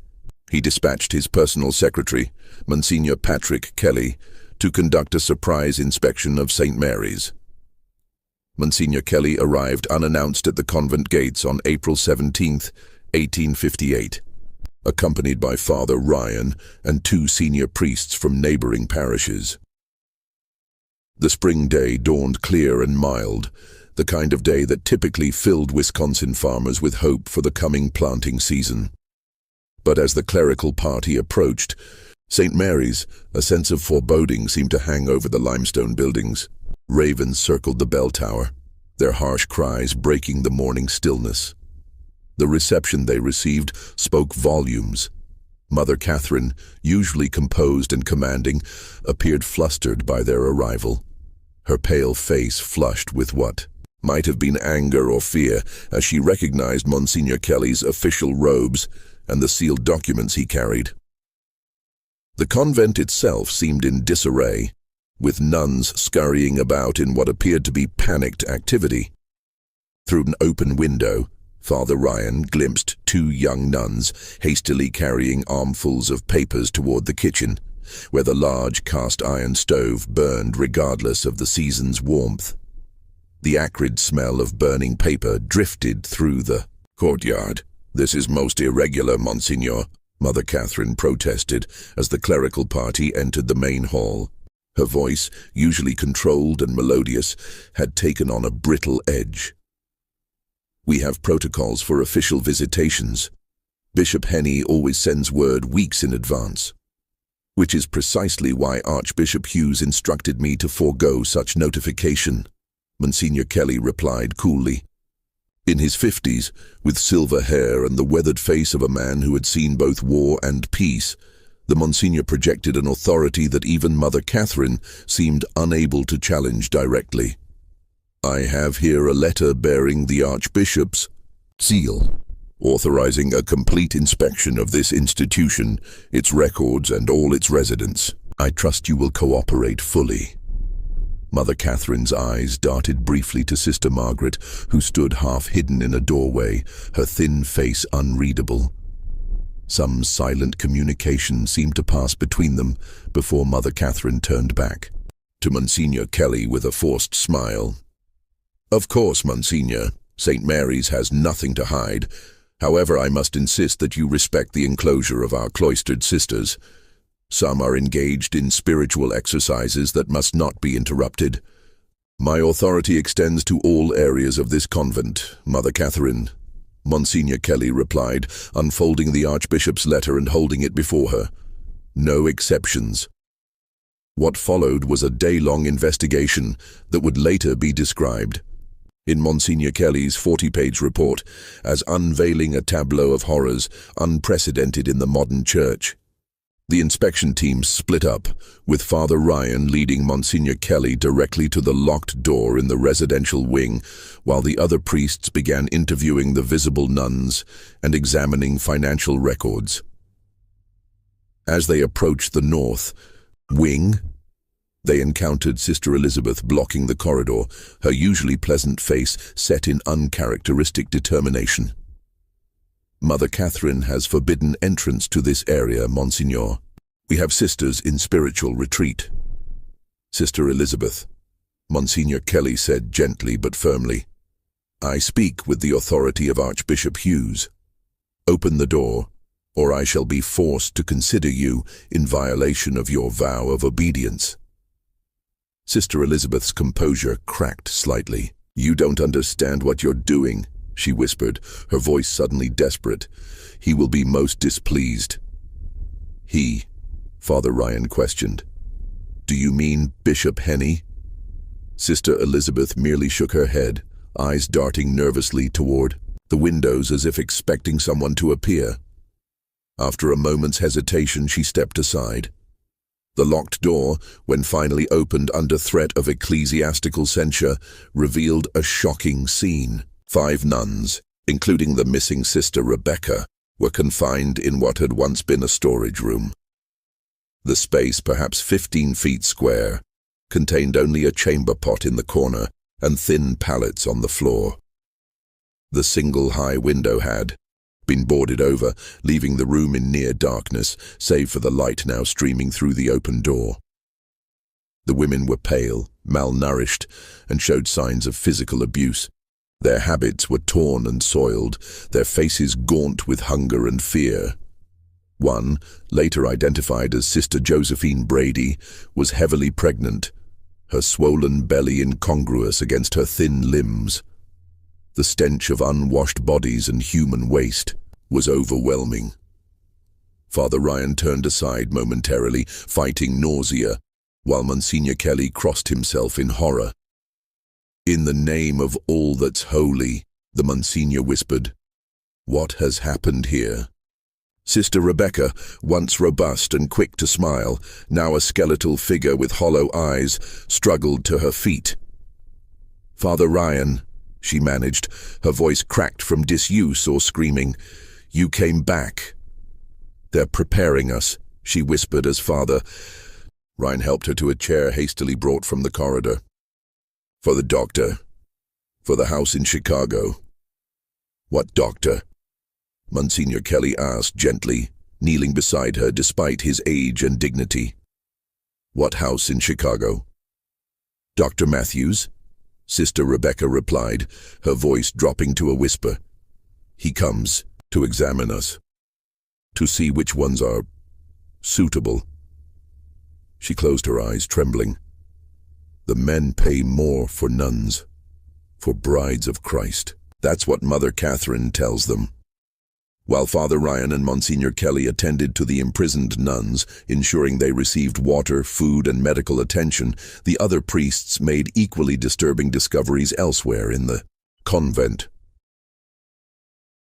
he dispatched his personal secretary, Monsignor Patrick Kelly, to conduct a surprise inspection of St. Mary's. Monsignor Kelly arrived unannounced at the convent gates on April 17, 1858, accompanied by Father Ryan and two senior priests from neighboring parishes. The spring day dawned clear and mild, the kind of day that typically filled Wisconsin farmers with hope for the coming planting season. But as the clerical party approached St. Mary's, a sense of foreboding seemed to hang over the limestone buildings. Ravens circled the bell tower, their harsh cries breaking the morning stillness. The reception they received spoke volumes. Mother Catherine, usually composed and commanding, appeared flustered by their arrival, her pale face flushed with what might have been anger or fear as she recognized Monsignor Kelly's official robes and the sealed documents he carried. The convent itself seemed in disarray, with nuns scurrying about in what appeared to be panicked activity. Through an open window, Father Ryan glimpsed two young nuns hastily carrying armfuls of papers toward the kitchen, where the large cast-iron stove burned regardless of the season's warmth. The acrid smell of burning paper drifted through the courtyard. "This is most irregular, Monsignor," Mother Catherine protested as the clerical party entered the main hall. Her voice, usually controlled and melodious, had taken on a brittle edge. "We have protocols for official visitations. Bishop Henny always sends word weeks in advance, which is precisely why Archbishop Hughes instructed me to forego such notification," Monsignor Kelly replied coolly. In his 50s, with silver hair and the weathered face of a man who had seen both war and peace, the Monsignor projected an authority that even Mother Catherine seemed unable to challenge directly. "I have here a letter bearing the Archbishop's seal, authorizing a complete inspection of this institution, its records, and all its residents. I trust you will cooperate fully." Mother Catherine's eyes darted briefly to Sister Margaret, who stood half hidden in a doorway, her thin face unreadable. Some silent communication seemed to pass between them before Mother Catherine turned back to Monsignor Kelly with a forced smile. "Of course, Monsignor. St. Mary's has nothing to hide. However, I must insist that you respect the enclosure of our cloistered sisters. Some are engaged in spiritual exercises that must not be interrupted. My authority extends to all areas of this convent, Mother Catherine," Monsignor Kelly replied, unfolding the Archbishop's letter and holding it before her. "No exceptions." What followed was a day-long investigation that would later be described in Monsignor Kelly's 40-page report as unveiling a tableau of horrors unprecedented in the modern church. The inspection team split up, with Father Ryan leading Monsignor Kelly directly to the locked door in the residential wing, while the other priests began interviewing the visible nuns and examining financial records. As they approached the north wing, they encountered Sister Elizabeth blocking the corridor, her usually pleasant face set in uncharacteristic determination. "Mother Catherine has forbidden entrance to this area, Monsignor. We have sisters in spiritual retreat." "Sister Elizabeth," Monsignor Kelly said gently but firmly, "I speak with the authority of Archbishop Hughes. Open the door, or I shall be forced to consider you in violation of your vow of obedience." Sister Elizabeth's composure cracked slightly. "You don't understand what you're doing," she whispered, her voice suddenly desperate. "He will be most displeased." "He?" Father Ryan questioned. "Do you mean Bishop Henny?" Sister Elizabeth merely shook her head, eyes darting nervously toward the windows as if expecting someone to appear. After a moment's hesitation, she stepped aside. The locked door, when finally opened under threat of ecclesiastical censure, revealed a shocking scene. 5 nuns, including the missing Sister Rebecca, were confined in what had once been a storage room. The space, perhaps 15 feet square, contained only a chamber pot in the corner and thin pallets on the floor. The single high window had been boarded over, leaving the room in near darkness, save for the light now streaming through the open door. The women were pale, malnourished, and showed signs of physical abuse. Their habits were torn and soiled, their faces gaunt with hunger and fear. One, later identified as Sister Josephine Brady, was heavily pregnant, her swollen belly incongruous against her thin limbs. The stench of unwashed bodies and human waste was overwhelming. Father Ryan turned aside momentarily, fighting nausea, while Monsignor Kelly crossed himself in horror. "In the name of all that's holy," the Monsignor whispered, "what has happened here?" Sister Rebecca, once robust and quick to smile, now a skeletal figure with hollow eyes, struggled to her feet. "Father Ryan," she managed, her voice cracked from disuse or screaming, "you came back." "They're preparing us," she whispered as Father Ryan helped her to a chair hastily brought from the corridor. "For the doctor. For the house in Chicago." "What doctor?" Monsignor Kelly asked gently, kneeling beside her despite his age and dignity. "What house in Chicago?" "Dr. Matthews," Sister Rebecca replied, her voice dropping to a whisper. "He comes to examine us, to see which ones are suitable." She closed her eyes, trembling. The men pay more for nuns, for brides of Christ. That's what Mother Catherine tells them. While Father Ryan and Monsignor Kelly attended to the imprisoned nuns, ensuring they received water, food, and medical attention, the other priests made equally disturbing discoveries elsewhere in the convent.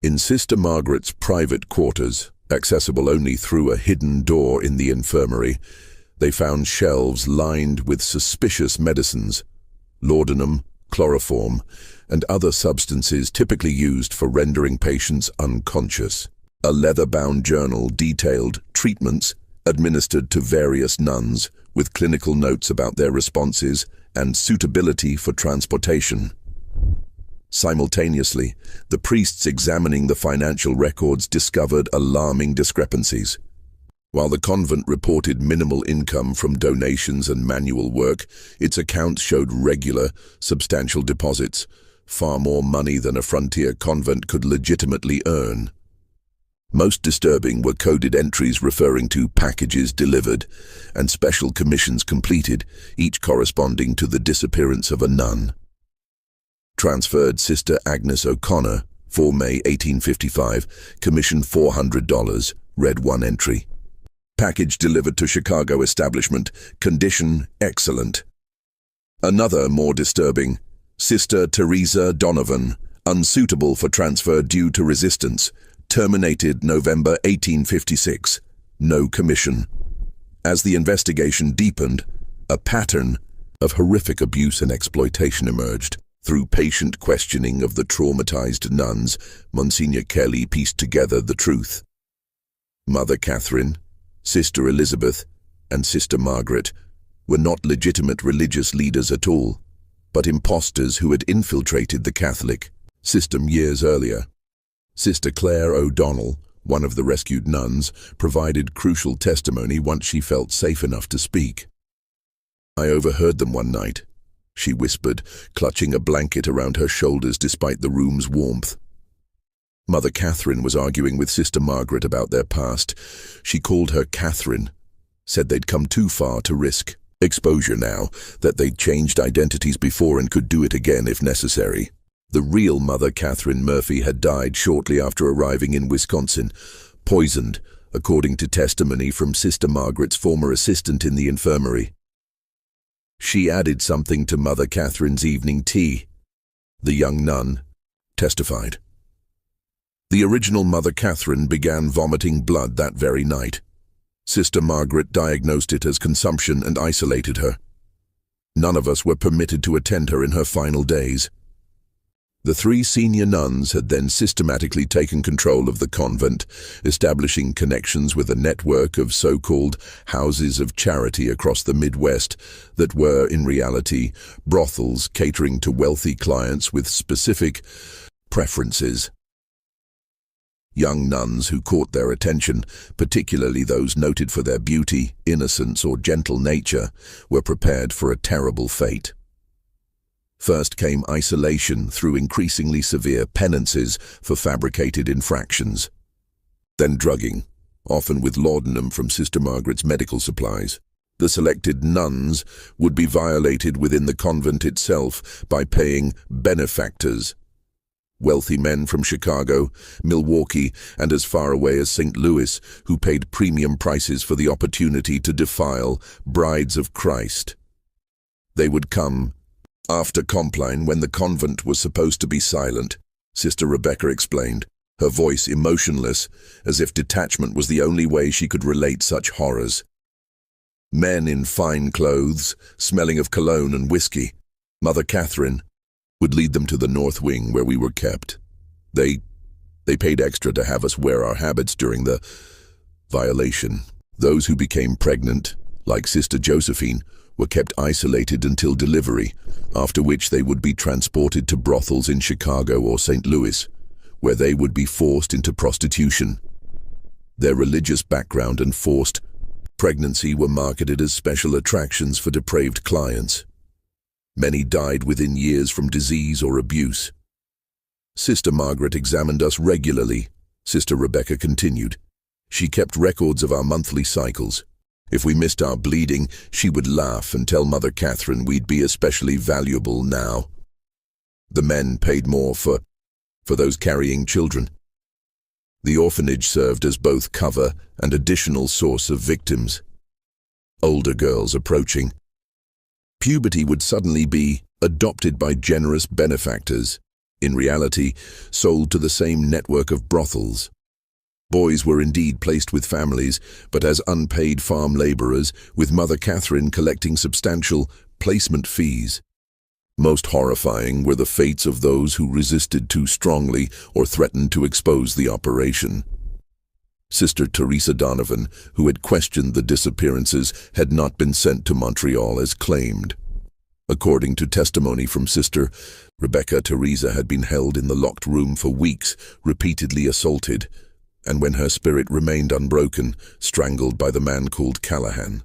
In Sister Margaret's private quarters, accessible only through a hidden door in the infirmary, they found shelves lined with suspicious medicines, laudanum, chloroform, and other substances typically used for rendering patients unconscious. A leather-bound journal detailed treatments, administered to various nuns, with clinical notes about their responses and suitability for transportation. Simultaneously, the priests examining the financial records discovered alarming discrepancies. While the convent reported minimal income from donations and manual work, its accounts showed regular, substantial deposits, far more money than a frontier convent could legitimately earn. Most disturbing were coded entries referring to packages delivered and special commissions completed, each corresponding to the disappearance of a nun. Transferred Sister Agnes O'Connor, 4 May 1855, commission $400, read one entry. Package delivered to Chicago establishment, condition excellent. Another more disturbing, Sister Teresa Donovan, unsuitable for transfer due to resistance, terminated November 1856, no commission. As the investigation deepened, a pattern of horrific abuse and exploitation emerged. Through patient questioning of the traumatized nuns, Monsignor Kelly pieced together the truth. Mother Catherine, Sister Elizabeth, and Sister Margaret were not legitimate religious leaders at all, but impostors who had infiltrated the Catholic system years earlier. Sister Claire O'Donnell, one of the rescued nuns, provided crucial testimony once she felt safe enough to speak. "I overheard them one night," she whispered, clutching a blanket around her shoulders despite the room's warmth. Mother Catherine was arguing with Sister Margaret about their past. She called her Catherine, said they'd come too far to risk exposure now, that they'd changed identities before and could do it again if necessary. The real Mother Catherine Murphy had died shortly after arriving in Wisconsin, poisoned, according to testimony from Sister Margaret's former assistant in the infirmary. She added something to Mother Catherine's evening tea, the young nun testified. The original Mother Catherine began vomiting blood that very night. Sister Margaret diagnosed it as consumption and isolated her. None of us were permitted to attend her in her final days. The 3 senior nuns had then systematically taken control of the convent, establishing connections with a network of so-called houses of charity across the Midwest that were, in reality, brothels catering to wealthy clients with specific preferences. Young nuns who caught their attention, particularly those noted for their beauty, innocence, or gentle nature, were prepared for a terrible fate. First came isolation through increasingly severe penances for fabricated infractions. Then drugging, often with laudanum from Sister Margaret's medical supplies. The selected nuns would be violated within the convent itself by paying benefactors, wealthy men from Chicago, Milwaukee, and as far away as St. Louis, who paid premium prices for the opportunity to defile brides of Christ. They would come after Compline, when the convent was supposed to be silent, Sister Rebecca explained, her voice emotionless, as if detachment was the only way she could relate such horrors. Men in fine clothes, smelling of cologne and whiskey, Mother Catherine, would lead them to the north wing where we were kept. They paid extra to have us wear our habits during the violation. Those who became pregnant, like Sister Josephine, were kept isolated until delivery, after which they would be transported to brothels in Chicago or St. Louis, where they would be forced into prostitution. Their religious background and forced pregnancy were marketed as special attractions for depraved clients. Many died within years from disease or abuse. Sister Margaret examined us regularly, Sister Rebecca continued. She kept records of our monthly cycles. If we missed our bleeding, she would laugh and tell Mother Catherine we'd be especially valuable now. The men paid more for those carrying children. The orphanage served as both cover and additional source of victims. Older girls approaching puberty would suddenly be adopted by generous benefactors, in reality sold to the same network of brothels. Boys were indeed placed with families, but as unpaid farm laborers, with Mother Catherine collecting substantial placement fees. Most horrifying were the fates of those who resisted too strongly or threatened to expose the operation. Sister Teresa Donovan, who had questioned the disappearances, had not been sent to Montreal as claimed. According to testimony from Sister Rebecca, Teresa had been held in the locked room for weeks, repeatedly assaulted, and when her spirit remained unbroken, strangled by the man called Callahan.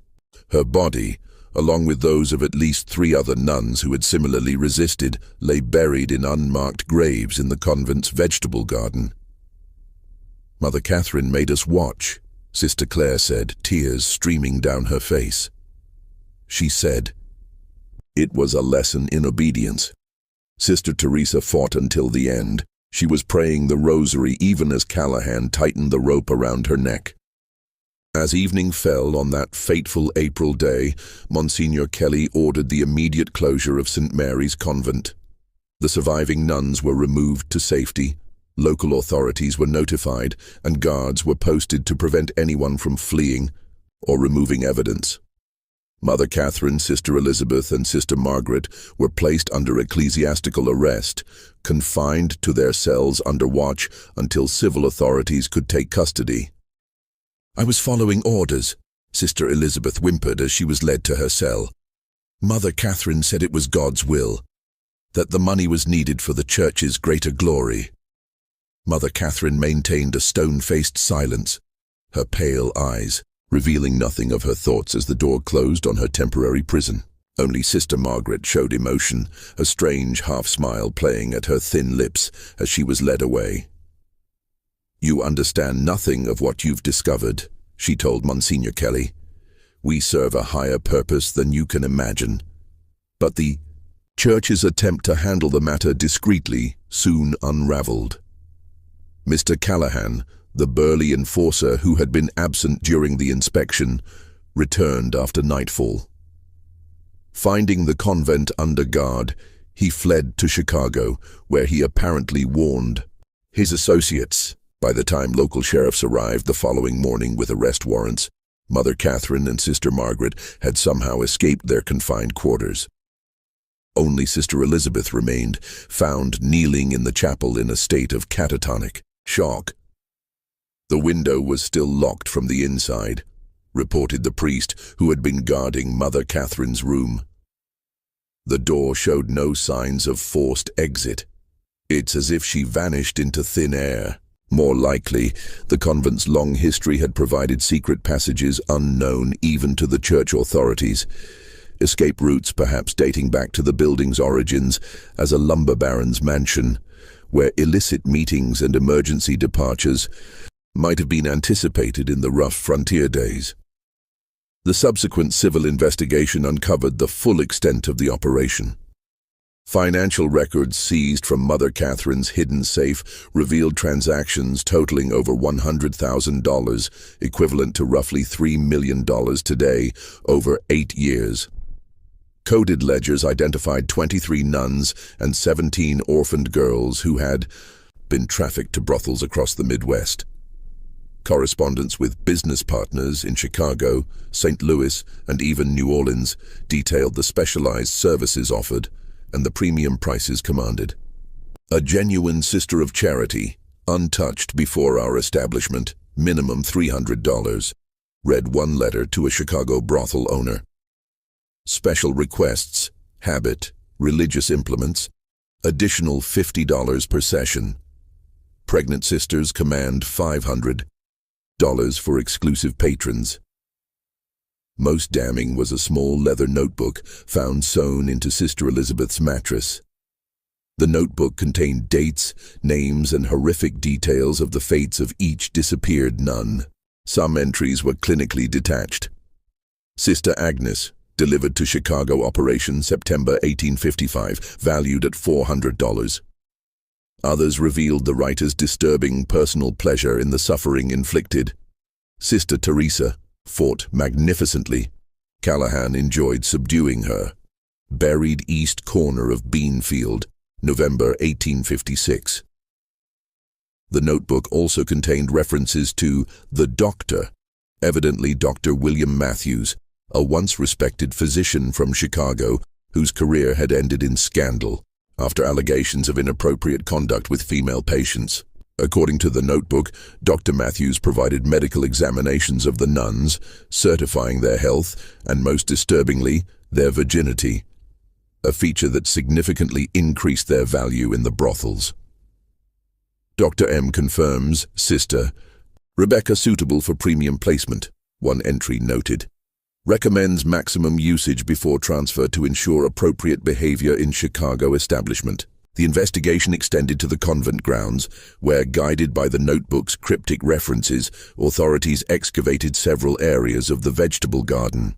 Her body, along with those of at least 3 other nuns who had similarly resisted, lay buried in unmarked graves in the convent's vegetable garden. "Mother Catherine made us watch," Sister Claire said, tears streaming down her face. She said, "It was a lesson in obedience." Sister Teresa fought until the end. She was praying the rosary even as Callahan tightened the rope around her neck. As evening fell on that fateful April day, Monsignor Kelly ordered the immediate closure of St. Mary's Convent. The surviving nuns were removed to safety, local authorities were notified, and guards were posted to prevent anyone from fleeing or removing evidence. Mother Catherine, Sister Elizabeth, and Sister Margaret were placed under ecclesiastical arrest, confined to their cells under watch until civil authorities could take custody. "I was following orders," Sister Elizabeth whimpered as she was led to her cell. "Mother Catherine said it was God's will, that the money was needed for the church's greater glory." Mother Catherine maintained a stone-faced silence, her pale eyes revealing nothing of her thoughts as the door closed on her temporary prison. Only Sister Margaret showed emotion, a strange half-smile playing at her thin lips as she was led away. "You understand nothing of what you've discovered," she told Monsignor Kelly. "We serve a higher purpose than you can imagine." But the church's attempt to handle the matter discreetly soon unraveled. Mr. Callahan, the burly enforcer who had been absent during the inspection, returned after nightfall. Finding the convent under guard, he fled to Chicago, where he apparently warned his associates. By the time local sheriffs arrived the following morning with arrest warrants, Mother Catherine and Sister Margaret had somehow escaped their confined quarters. Only Sister Elizabeth remained, found kneeling in the chapel in a state of catatonic shock. "The window was still locked from the inside," reported the priest who had been guarding Mother Catherine's room. "The door showed no signs of forced exit. It's as if she vanished into thin air." More likely, the convent's long history had provided secret passages unknown even to the church authorities. Escape routes perhaps dating back to the building's origins as a lumber baron's mansion, where illicit meetings and emergency departures might have been anticipated in the rough frontier days. The subsequent civil investigation uncovered the full extent of the operation. Financial records seized from Mother Catherine's hidden safe revealed transactions totaling over $100,000, equivalent to roughly $3 million today, over 8 years. Coded ledgers identified 23 nuns and 17 orphaned girls who had been trafficked to brothels across the Midwest. Correspondence with business partners in Chicago, St. Louis, and even New Orleans detailed the specialized services offered and the premium prices commanded. "A genuine sister of charity, untouched before our establishment, minimum $300, read one letter to a Chicago brothel owner. Special requests, habit, religious implements, additional $50 per session. Pregnant sisters command $500 for exclusive patrons. Most damning was a small leather notebook found sewn into Sister Elizabeth's mattress. The notebook contained dates, names, and horrific details of the fates of each disappeared nun. Some entries were clinically detached. Sister Agnes, delivered to Chicago Operation September 1855, valued at $400. Others revealed the writer's disturbing personal pleasure in the suffering inflicted. Sister Teresa fought magnificently. Callahan enjoyed subduing her. Buried east corner of Beanfield, November 1856. The notebook also contained references to the doctor, evidently Dr. William Matthews, a once-respected physician from Chicago whose career had ended in scandal after allegations of inappropriate conduct with female patients. According to the notebook, Dr. Matthews provided medical examinations of the nuns, certifying their health and, most disturbingly, their virginity, a feature that significantly increased their value in the brothels. Dr. M confirms, Sister Rebecca suitable for premium placement, one entry noted. Recommends maximum usage before transfer to ensure appropriate behavior in Chicago establishment. The investigation extended to the convent grounds, where, guided by the notebook's cryptic references, authorities excavated several areas of the vegetable garden.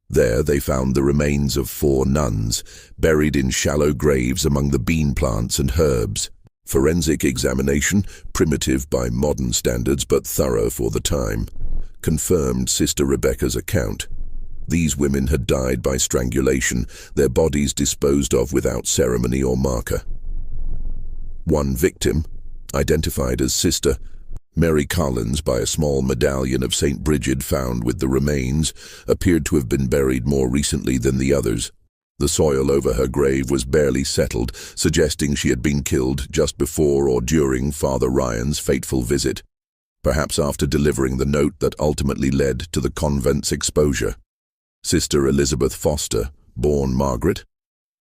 There they found the remains of 4 nuns, buried in shallow graves among the bean plants and herbs. Forensic examination, primitive by modern standards but thorough for the time, confirmed Sister Rebecca's account. These women had died by strangulation, their bodies disposed of without ceremony or marker. One victim, identified as Sister Mary Collins by a small medallion of St. Bridget found with the remains, appeared to have been buried more recently than the others. The soil over her grave was barely settled, suggesting she had been killed just before or during Father Ryan's fateful visit, perhaps after delivering the note that ultimately led to the convent's exposure. Sister Elizabeth Foster, born Margaret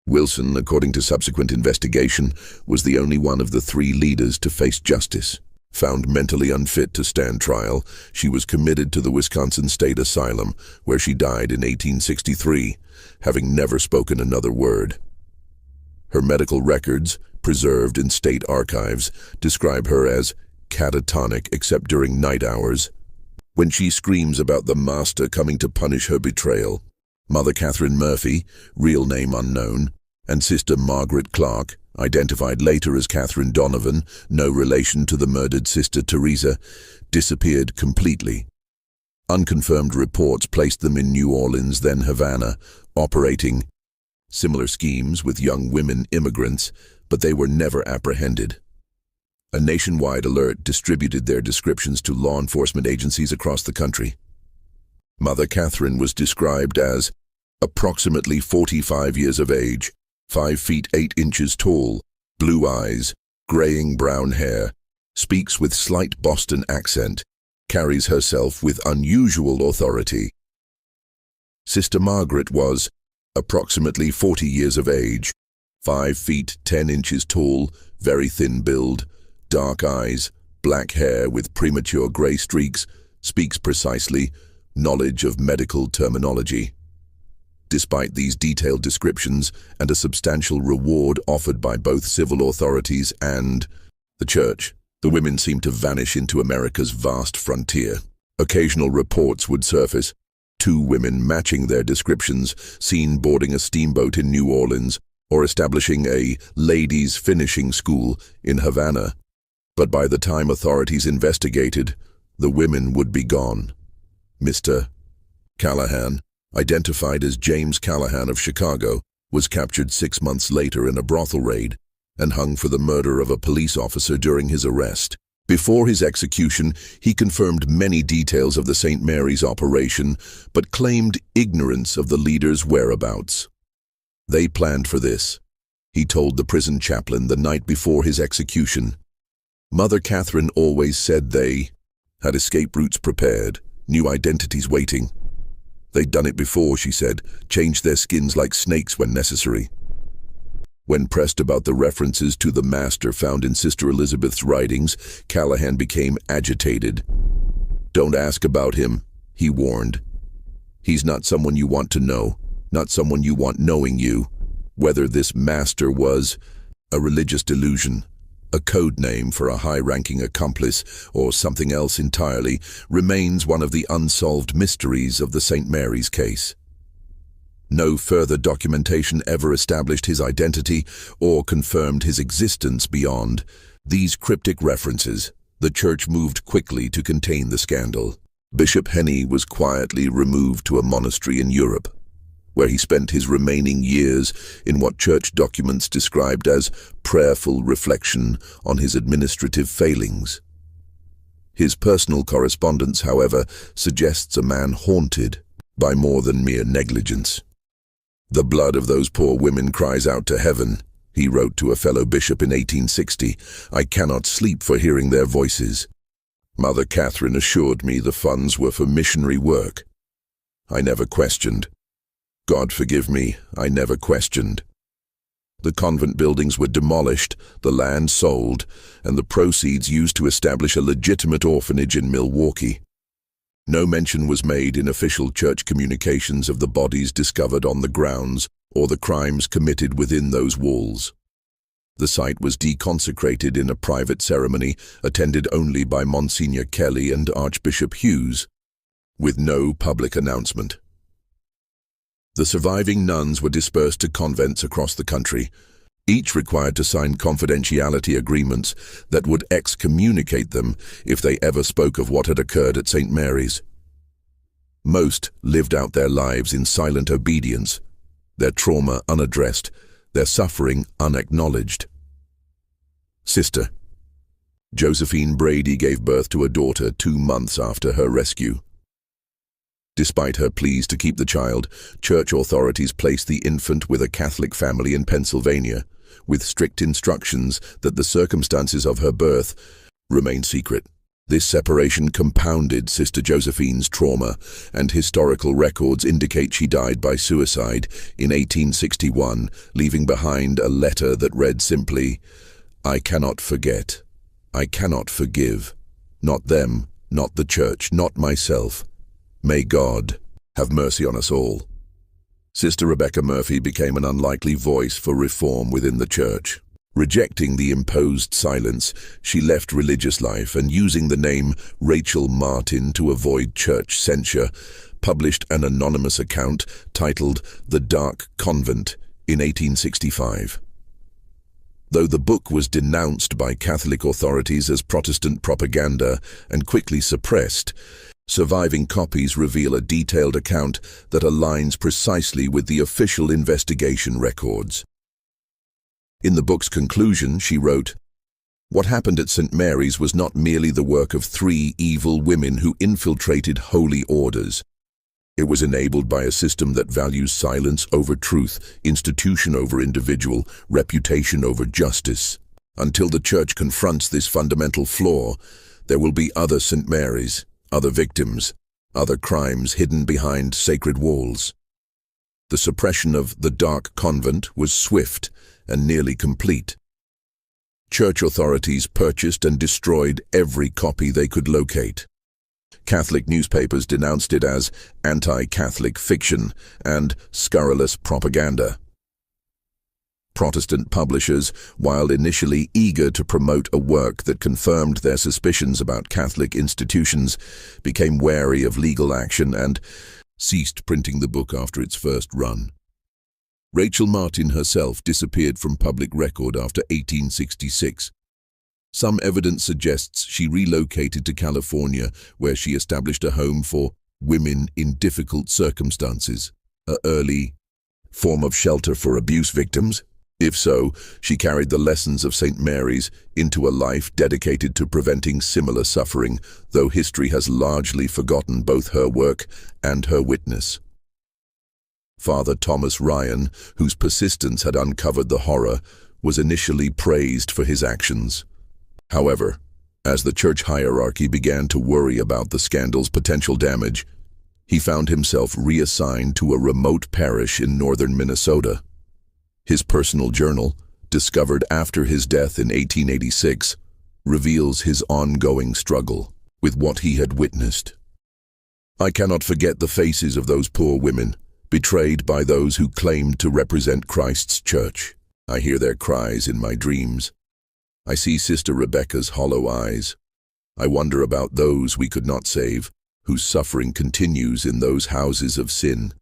Wilson, according to subsequent investigation, was the only one of the 3 leaders to face justice. Found mentally unfit to stand trial, she was committed to the Wisconsin State Asylum, where she died in 1863, having never spoken another word. Her medical records, preserved in state archives, describe her as catatonic except during night hours, when she screams about the master coming to punish her betrayal. Mother Catherine Murphy, real name unknown, and Sister Margaret Clark, identified later as Catherine Donovan, no relation to the murdered Sister Teresa, disappeared completely. Unconfirmed reports placed them in New Orleans, then Havana, operating similar schemes with young women immigrants, but they were never apprehended. A nationwide alert distributed their descriptions to law enforcement agencies across the country. Mother Catherine was described as approximately 45 years of age, 5 feet 8 inches tall, blue eyes, graying brown hair, speaks with slight Boston accent, carries herself with unusual authority. Sister Margaret was approximately 40 years of age, 5 feet 10 inches tall, very thin build, dark eyes, black hair with premature gray streaks, speaks precisely, knowledge of medical terminology. Despite these detailed descriptions and a substantial reward offered by both civil authorities and the church, the women seemed to vanish into America's vast frontier. Occasional reports would surface, 2 women matching their descriptions, seen boarding a steamboat in New Orleans or establishing a ladies' finishing school in Havana. But by the time authorities investigated, the women would be gone. Mr. Callahan, identified as James Callahan of Chicago, was captured 6 months later in a brothel raid and hung for the murder of a police officer during his arrest. Before his execution, he confirmed many details of the St. Mary's operation, but claimed ignorance of the leaders' whereabouts. They planned for this, he told the prison chaplain the night before his execution. Mother Catherine always said they had escape routes prepared, new identities waiting. They'd done it before, she said, changed their skins like snakes when necessary. When pressed about the references to the master found in Sister Elizabeth's writings, Callahan became agitated. Don't ask about him, he warned. He's not someone you want to know, not someone you want knowing you. Whether this master was a religious delusion, a code name for a high-ranking accomplice, or something else entirely, remains one of the unsolved mysteries of the St. Mary's case. No further documentation ever established his identity or confirmed his existence beyond these cryptic references. The church moved quickly to contain the scandal. Bishop Henney was quietly removed to a monastery in Europe, where he spent his remaining years in what church documents described as prayerful reflection on his administrative failings. His personal correspondence, however, suggests a man haunted by more than mere negligence. The blood of those poor women cries out to heaven, He wrote to a fellow bishop in 1860, "I cannot sleep for hearing their voices. Mother Catherine assured me the funds were for missionary work. I never questioned. God forgive me, I never questioned." The convent buildings were demolished, the land sold, and the proceeds used to establish a legitimate orphanage in Milwaukee. No mention was made in official church communications of the bodies discovered on the grounds or the crimes committed within those walls. The site was deconsecrated in a private ceremony attended only by Monsignor Kelly and Archbishop Hughes, with no public announcement. The surviving nuns were dispersed to convents across the country, each required to sign confidentiality agreements that would excommunicate them if they ever spoke of what had occurred at St. Mary's. Most lived out their lives in silent obedience, their trauma unaddressed, their suffering unacknowledged. Sister Josephine Brady gave birth to a daughter 2 months after her rescue. Despite her pleas to keep the child, church authorities placed the infant with a Catholic family in Pennsylvania, with strict instructions that the circumstances of her birth remain secret. This separation compounded Sister Josephine's trauma, and historical records indicate she died by suicide in 1861, leaving behind a letter that read simply, "I cannot forget. I cannot forgive. Not them, not the church, not myself. May God have mercy on us all." Sister Rebecca Murphy became an unlikely voice for reform within the church. Rejecting the imposed silence, she left religious life and, using the name Rachel Martin to avoid church censure, published an anonymous account titled The Dark Convent in 1865. Though the book was denounced by Catholic authorities as Protestant propaganda and quickly suppressed, surviving copies reveal a detailed account that aligns precisely with the official investigation records. In the book's conclusion, she wrote, "What happened at St. Mary's was not merely the work of 3 evil women who infiltrated holy orders. It was enabled by a system that values silence over truth, institution over individual, reputation over justice. Until the Church confronts this fundamental flaw, there will be other St. Mary's, other victims, other crimes hidden behind sacred walls." The suppression of the Dark Convent was swift and nearly complete. Church authorities purchased and destroyed every copy they could locate. Catholic newspapers denounced it as anti-Catholic fiction and scurrilous propaganda. Protestant publishers, while initially eager to promote a work that confirmed their suspicions about Catholic institutions, became wary of legal action and ceased printing the book after its first run. Rachel Martin herself disappeared from public record after 1866. Some evidence suggests she relocated to California, where she established a home for women in difficult circumstances, an early form of shelter for abuse victims. If so, she carried the lessons of St. Mary's into a life dedicated to preventing similar suffering, though history has largely forgotten both her work and her witness. Father Thomas Ryan, whose persistence had uncovered the horror, was initially praised for his actions. However, as the church hierarchy began to worry about the scandal's potential damage, he found himself reassigned to a remote parish in northern Minnesota. His personal journal, discovered after his death in 1886, reveals his ongoing struggle with what he had witnessed. "I cannot forget the faces of those poor women, betrayed by those who claimed to represent Christ's church. I hear their cries in my dreams. I see Sister Rebecca's hollow eyes. I wonder about those we could not save, whose suffering continues in those houses of sin.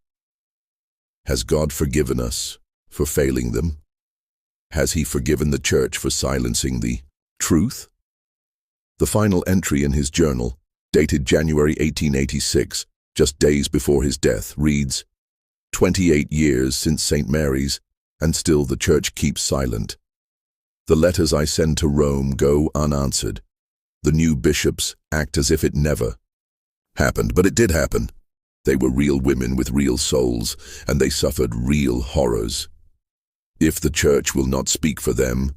Has God forgiven us for failing them? Has He forgiven the church for silencing the truth?" The final entry in his journal, dated January 1886, just days before his death, reads, 28 years since St. Mary's, and still the church keeps silent. The letters I send to Rome go unanswered. The new bishops act as if it never happened, but it did happen. They were real women with real souls, and they suffered real horrors. If the church will not speak for them,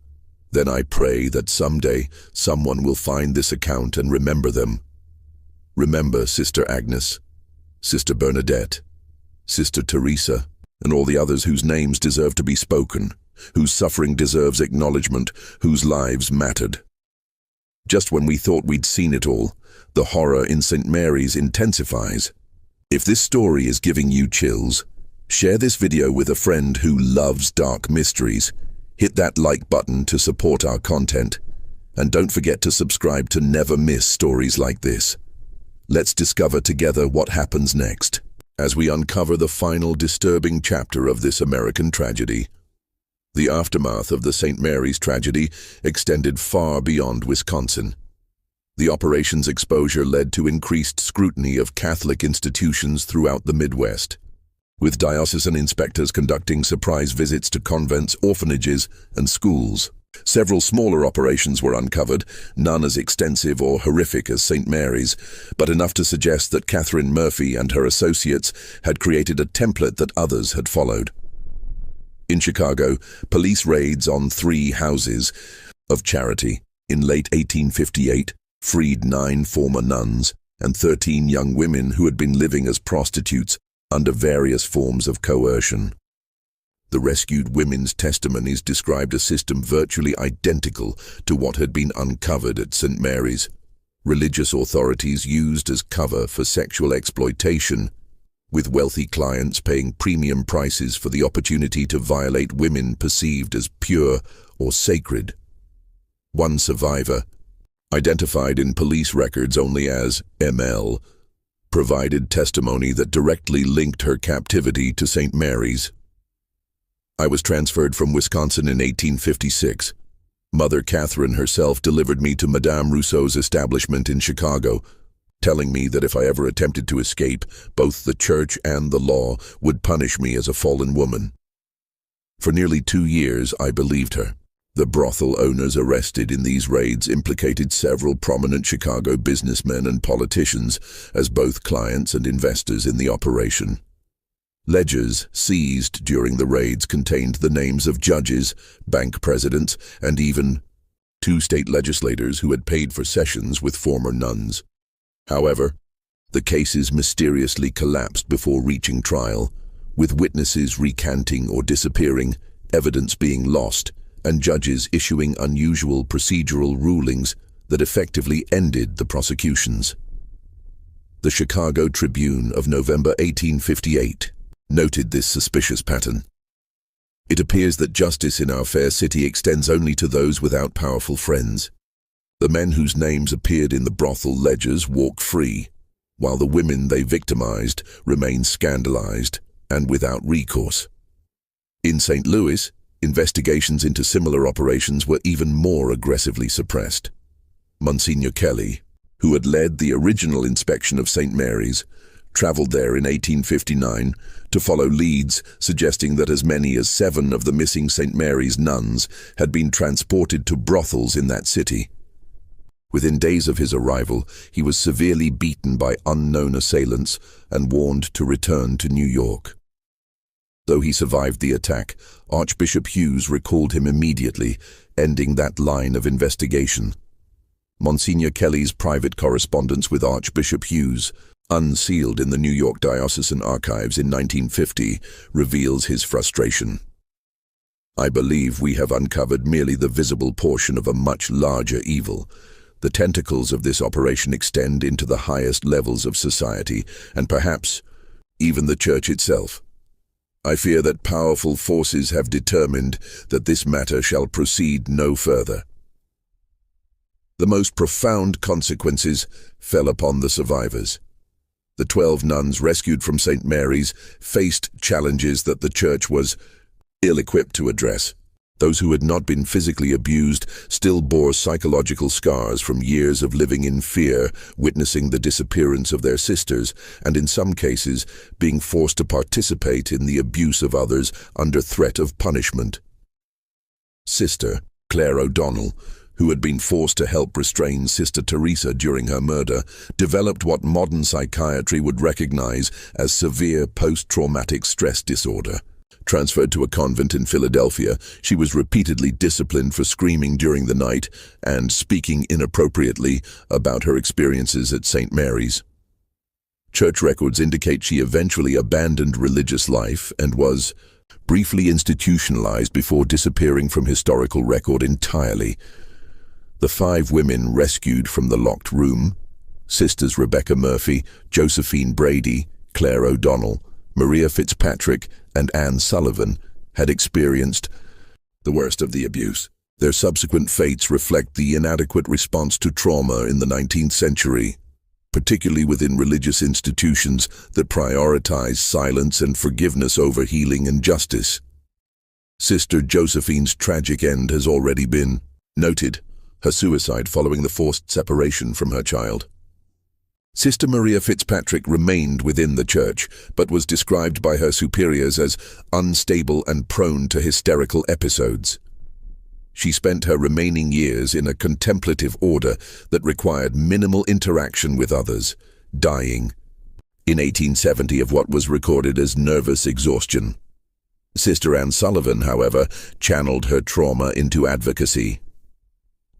then I pray that someday someone will find this account and remember them. Remember Sister Agnes, Sister Bernadette, Sister Teresa, and all the others whose names deserve to be spoken, whose suffering deserves acknowledgement, whose lives mattered. Just when we thought we'd seen it all, the horror in St. Mary's intensifies. If this story is giving you chills, share this video with a friend who loves dark mysteries. Hit that like button to support our content, and don't forget to subscribe to never miss stories like this. Let's discover together what happens next, as we uncover the final disturbing chapter of this American tragedy. The aftermath of the St. Mary's tragedy extended far beyond Wisconsin. The operation's exposure led to increased scrutiny of Catholic institutions throughout the Midwest, with diocesan inspectors conducting surprise visits to convents, orphanages, and schools. Several smaller operations were uncovered, none as extensive or horrific as St. Mary's, but enough to suggest that Catherine Murphy and her associates had created a template that others had followed. In Chicago, police raids on 3 houses of charity in late 1858 freed 9 former nuns and 13 young women who had been living as prostitutes under various forms of coercion. The rescued women's testimonies described a system virtually identical to what had been uncovered at St. Mary's. Religious authorities used as cover for sexual exploitation, with wealthy clients paying premium prices for the opportunity to violate women perceived as pure or sacred. One survivor, identified in police records only as ML, provided testimony that directly linked her captivity to St. Mary's. I was transferred from Wisconsin in 1856. Mother Catherine herself delivered me to Madame Rousseau's establishment in Chicago, telling me that if I ever attempted to escape, both the church and the law would punish me as a fallen woman. For nearly 2 years, I believed her. The brothel owners arrested in these raids implicated several prominent Chicago businessmen and politicians as both clients and investors in the operation. Ledgers seized during the raids contained the names of judges, bank presidents, and even 2 state legislators who had paid for sessions with former nuns. However, the cases mysteriously collapsed before reaching trial, with witnesses recanting or disappearing, evidence being lost, and judges issuing unusual procedural rulings that effectively ended the prosecutions. The Chicago Tribune of November 1858 noted this suspicious pattern. It appears that justice in our fair city extends only to those without powerful friends. The men whose names appeared in the brothel ledgers walk free, while the women they victimized remain scandalized and without recourse. In St. Louis, investigations into similar operations were even more aggressively suppressed. Monsignor Kelly, who had led the original inspection of St. Mary's, traveled there in 1859 to follow leads suggesting that as many as 7 of the missing St. Mary's nuns had been transported to brothels in that city. Within days of his arrival, he was severely beaten by unknown assailants and warned to return to New York. Though he survived the attack, Archbishop Hughes recalled him immediately, ending that line of investigation. Monsignor Kelly's private correspondence with Archbishop Hughes, unsealed in the New York Diocesan Archives in 1950, reveals his frustration. I believe we have uncovered merely the visible portion of a much larger evil. The tentacles of this operation extend into the highest levels of society, and perhaps even the church itself. I fear that powerful forces have determined that this matter shall proceed no further. The most profound consequences fell upon the survivors. The 12 nuns rescued from St. Mary's faced challenges that the church was ill-equipped to address. Those who had not been physically abused still bore psychological scars from years of living in fear, witnessing the disappearance of their sisters, and in some cases being forced to participate in the abuse of others under threat of punishment. Sister Claire O'Donnell, who had been forced to help restrain Sister Teresa during her murder, developed what modern psychiatry would recognize as severe post-traumatic stress disorder. Transferred to a convent in Philadelphia, she was repeatedly disciplined for screaming during the night and speaking inappropriately about her experiences at St. Mary's. Church records indicate she eventually abandoned religious life and was briefly institutionalized before disappearing from historical record entirely. The 5 women rescued from the locked room, Sisters Rebecca Murphy, Josephine Brady, Claire O'Donnell, Maria Fitzpatrick, and Anne Sullivan, had experienced the worst of the abuse. Their subsequent fates reflect the inadequate response to trauma in the 19th century, particularly within religious institutions that prioritize silence and forgiveness over healing and justice. Sister Josephine's tragic end has already been noted, her suicide following the forced separation from her child. Sister Maria Fitzpatrick remained within the church, but was described by her superiors as unstable and prone to hysterical episodes. She spent her remaining years in a contemplative order that required minimal interaction with others, dying in 1870 of what was recorded as nervous exhaustion. Sister Anne Sullivan, however, channeled her trauma into advocacy.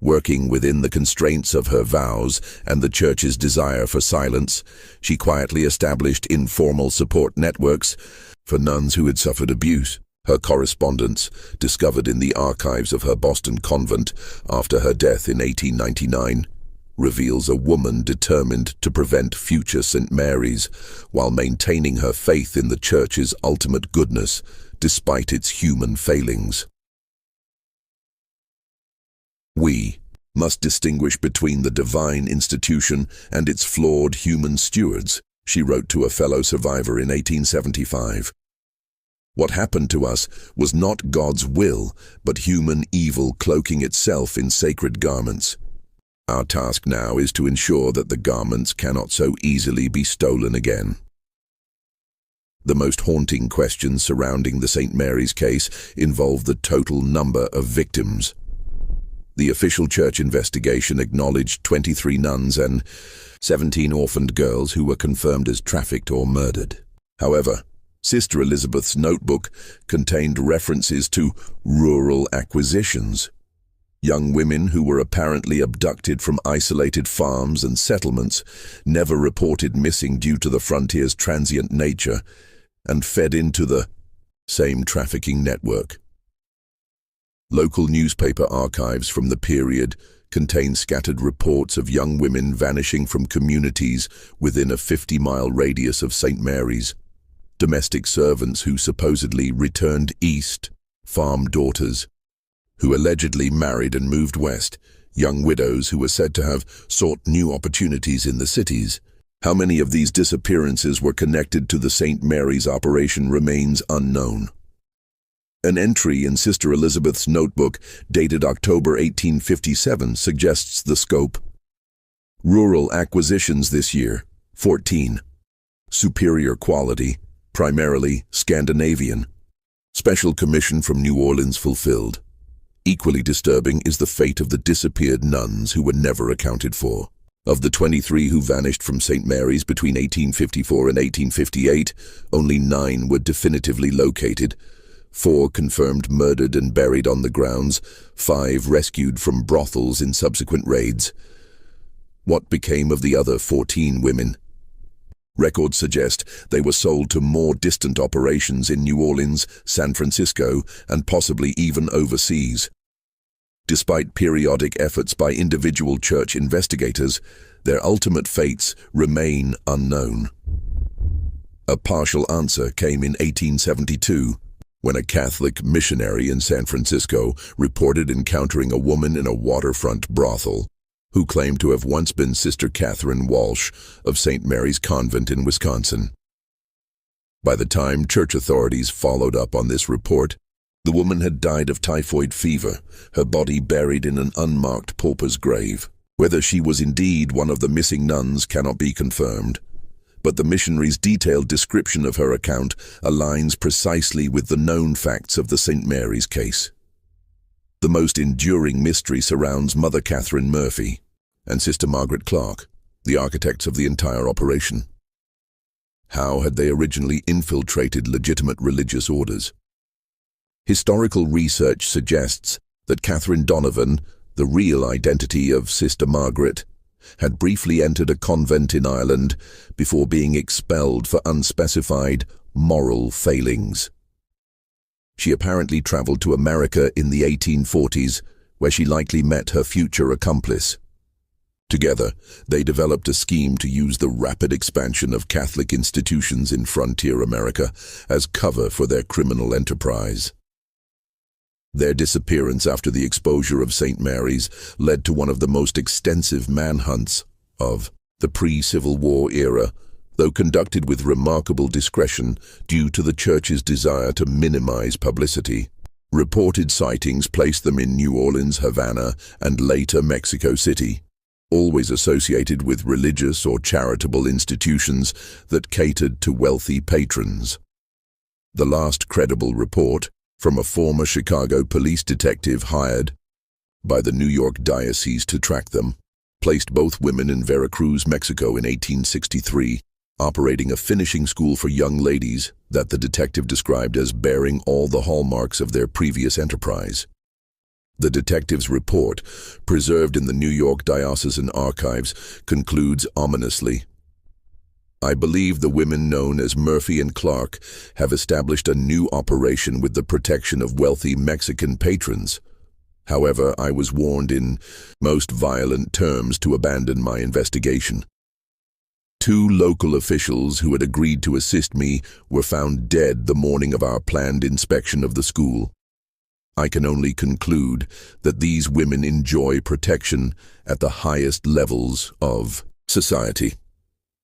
Working within the constraints of her vows and the Church's desire for silence, she quietly established informal support networks for nuns who had suffered abuse. Her correspondence, discovered in the archives of her Boston convent after her death in 1899, reveals a woman determined to prevent future St. Mary's while maintaining her faith in the Church's ultimate goodness despite its human failings. We must distinguish between the divine institution and its flawed human stewards, she wrote to a fellow survivor in 1875. What happened to us was not God's will, but human evil cloaking itself in sacred garments. Our task now is to ensure that the garments cannot so easily be stolen again. The most haunting questions surrounding the St. Mary's case involve the total number of victims. The official church investigation acknowledged 23 nuns and 17 orphaned girls who were confirmed as trafficked or murdered. However, Sister Elizabeth's notebook contained references to rural acquisitions. Young women who were apparently abducted from isolated farms and settlements, never reported missing due to the frontier's transient nature, and fed into the same trafficking network. Local newspaper archives from the period contain scattered reports of young women vanishing from communities within a 50-mile radius of St. Mary's, domestic servants who supposedly returned east, farm daughters who allegedly married and moved west, young widows who were said to have sought new opportunities in the cities. How many of these disappearances were connected to the St. Mary's operation remains unknown. An entry in Sister Elizabeth's notebook, dated October 1857, suggests the scope. Rural acquisitions this year, 14. Superior quality, primarily Scandinavian. Special commission from New Orleans fulfilled. Equally disturbing is the fate of the disappeared nuns who were never accounted for. Of the 23 who vanished from St. Mary's between 1854 and 1858, only 9 were definitively located. 4 confirmed murdered and buried on the grounds, 5 rescued from brothels in subsequent raids. What became of the other 14 women? Records suggest they were sold to more distant operations in New Orleans, San Francisco, and possibly even overseas. Despite periodic efforts by individual church investigators, their ultimate fates remain unknown. A partial answer came in 1872, when a Catholic missionary in San Francisco reported encountering a woman in a waterfront brothel who claimed to have once been Sister Catherine Walsh of St. Mary's Convent in Wisconsin. By the time church authorities followed up on this report, the woman had died of typhoid fever, her body buried in an unmarked pauper's grave. Whether she was indeed one of the missing nuns cannot be confirmed, but the missionary's detailed description of her account aligns precisely with the known facts of the St. Mary's case. The most enduring mystery surrounds Mother Catherine Murphy and Sister Margaret Clark, the architects of the entire operation. How had they originally infiltrated legitimate religious orders? Historical research suggests that Catherine Donovan, the real identity of Sister Margaret, had briefly entered a convent in Ireland before being expelled for unspecified moral failings. She apparently traveled to America in the 1840s, where she likely met her future accomplice. Together, they developed a scheme to use the rapid expansion of Catholic institutions in frontier America as cover for their criminal enterprise. Their disappearance after the exposure of St. Mary's led to one of the most extensive manhunts of the pre-Civil War era, though conducted with remarkable discretion due to the Church's desire to minimize publicity. Reported sightings placed them in New Orleans, Havana, and later Mexico City, always associated with religious or charitable institutions that catered to wealthy patrons. The last credible report, from a former Chicago police detective hired by the New York Diocese to track them, placed both women in Veracruz, Mexico in 1863, operating a finishing school for young ladies that the detective described as bearing all the hallmarks of their previous enterprise. The detective's report, preserved in the New York Diocesan Archives, concludes ominously, "I believe the women known as Murphy and Clark have established a new operation with the protection of wealthy Mexican patrons. However, I was warned in most violent terms to abandon my investigation. 2 local officials who had agreed to assist me were found dead the morning of our planned inspection of the school. I can only conclude that these women enjoy protection at the highest levels of society."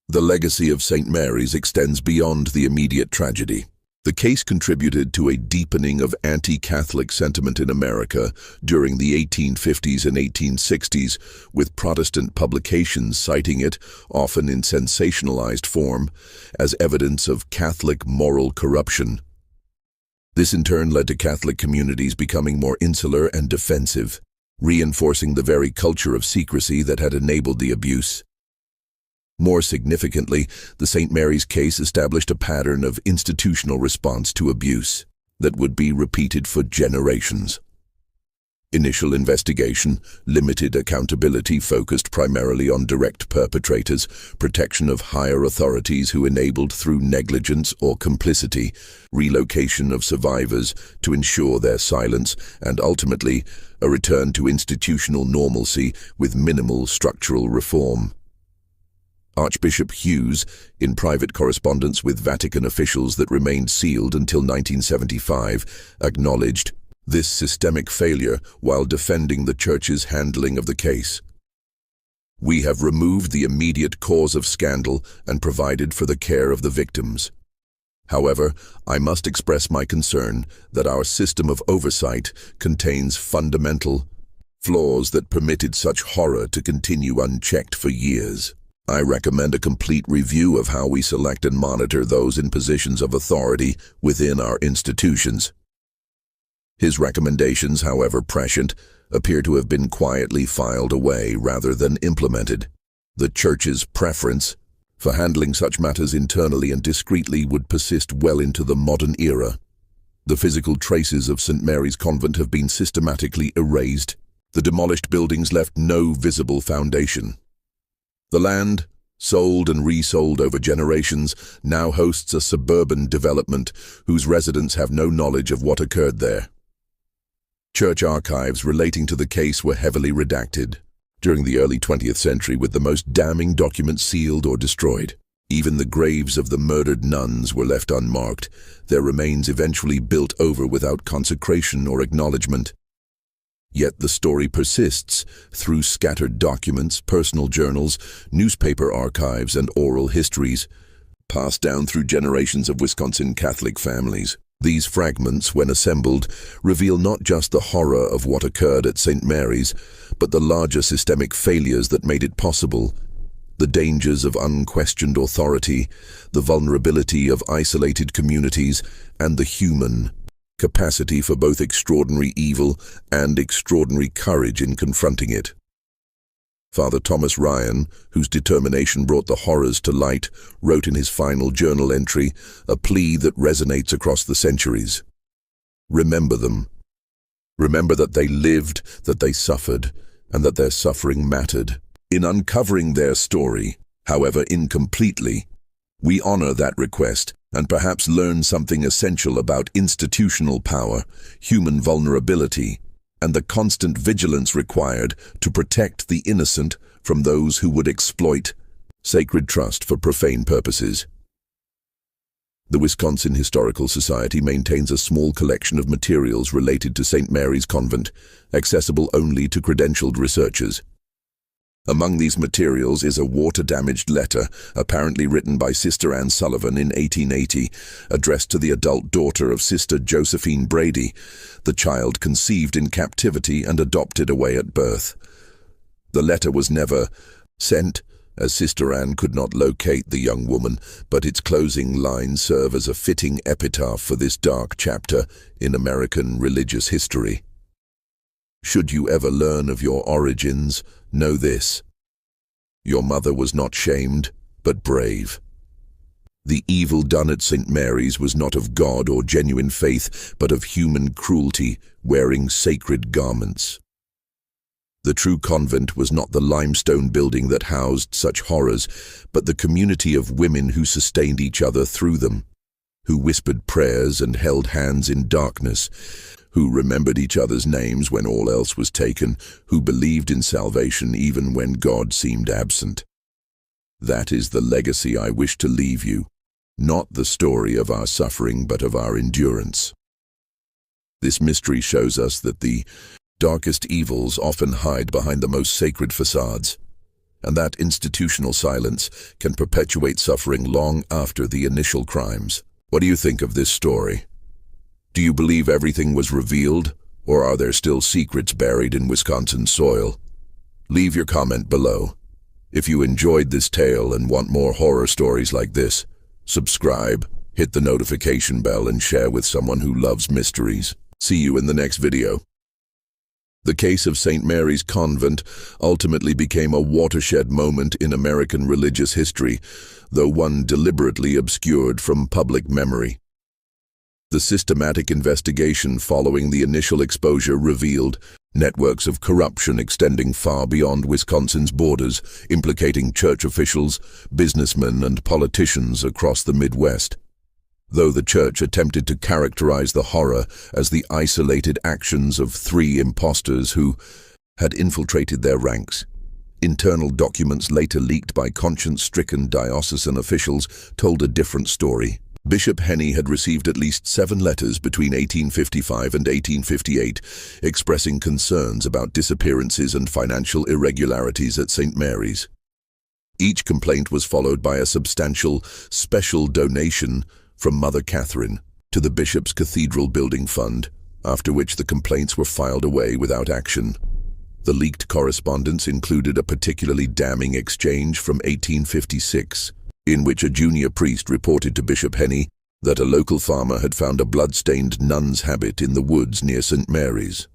The legacy of St. Mary's extends beyond the immediate tragedy. The case contributed to a deepening of anti-Catholic sentiment in America during the 1850s and 1860s, with Protestant publications citing it, often in sensationalized form, as evidence of Catholic moral corruption. This in turn led to Catholic communities becoming more insular and defensive, reinforcing the very culture of secrecy that had enabled the abuse. More significantly, the St. Mary's case established a pattern of institutional response to abuse that would be repeated for generations. Initial investigation, limited accountability focused primarily on direct perpetrators, protection of higher authorities who enabled through negligence or complicity, relocation of survivors to ensure their silence, and ultimately, a return to institutional normalcy with minimal structural reform. Archbishop Hughes, in private correspondence with Vatican officials that remained sealed until 1975, acknowledged this systemic failure while defending the Church's handling of the case. "We have removed the immediate cause of scandal and provided for the care of the victims. However, I must express my concern that our system of oversight contains fundamental flaws that permitted such horror to continue unchecked for years. I recommend a complete review of how we select and monitor those in positions of authority within our institutions." His recommendations, however prescient, appear to have been quietly filed away rather than implemented. The Church's preference for handling such matters internally and discreetly would persist well into the modern era. The physical traces of St. Mary's Convent have been systematically erased. The demolished buildings left no visible foundation. The land, sold and resold over generations, now hosts a suburban development whose residents have no knowledge of what occurred there. Church archives relating to the case were heavily redacted during the early 20th century, with the most damning documents sealed or destroyed. Even the graves of the murdered nuns were left unmarked, their remains eventually built over without consecration or acknowledgement. Yet the story persists through scattered documents, personal journals, newspaper archives, and oral histories, passed down through generations of Wisconsin Catholic families. These fragments, when assembled, reveal not just the horror of what occurred at St. Mary's, but the larger systemic failures that made it possible, the dangers of unquestioned authority, the vulnerability of isolated communities, and the human capacity for both extraordinary evil and extraordinary courage in confronting it. Father Thomas Ryan, whose determination brought the horrors to light, wrote in his final journal entry a plea that resonates across the centuries. Remember them. Remember that they lived, that they suffered, and that their suffering mattered. In uncovering their story, however incompletely, we honor that request and perhaps learn something essential about institutional power, human vulnerability, and the constant vigilance required to protect the innocent from those who would exploit sacred trust for profane purposes. The Wisconsin Historical Society maintains a small collection of materials related to St. Mary's Convent, accessible only to credentialed researchers. Among these materials is a water-damaged letter, apparently written by Sister Anne Sullivan in 1880, addressed to the adult daughter of Sister Josephine Brady, the child conceived in captivity and adopted away at birth. The letter was never sent, as Sister Anne could not locate the young woman, but its closing lines serve as a fitting epitaph for this dark chapter in American religious history. Should you ever learn of your origins, know this: your mother was not shamed, but brave. The evil done at St. Mary's was not of God or genuine faith, but of human cruelty, wearing sacred garments. The true convent was not the limestone building that housed such horrors, but the community of women who sustained each other through them, who whispered prayers and held hands in darkness, who remembered each other's names when all else was taken, who believed in salvation even when God seemed absent. That is the legacy I wish to leave you, not the story of our suffering but of our endurance. This mystery shows us that the darkest evils often hide behind the most sacred facades, and that institutional silence can perpetuate suffering long after the initial crimes. What do you think of this story? Do you believe everything was revealed, or are there still secrets buried in Wisconsin soil? Leave your comment below. If you enjoyed this tale and want more horror stories like this, subscribe, hit the notification bell, and share with someone who loves mysteries. See you in the next video. The case of St. Mary's Convent ultimately became a watershed moment in American religious history, though one deliberately obscured from public memory. The systematic investigation following the initial exposure revealed networks of corruption extending far beyond Wisconsin's borders, implicating church officials, businessmen, and politicians across the Midwest. Though the church attempted to characterize the horror as the isolated actions of 3 impostors who had infiltrated their ranks, internal documents later leaked by conscience-stricken diocesan officials told a different story. Bishop Henney had received at least 7 letters between 1855 and 1858 expressing concerns about disappearances and financial irregularities at St. Mary's. Each complaint was followed by a substantial special donation from Mother Catherine to the bishop's cathedral building fund, after which the complaints were filed away without action. The leaked correspondence included a particularly damning exchange from 1856, in which a junior priest reported to Bishop Henney that a local farmer had found a blood-stained nun's habit in the woods near St. Mary's.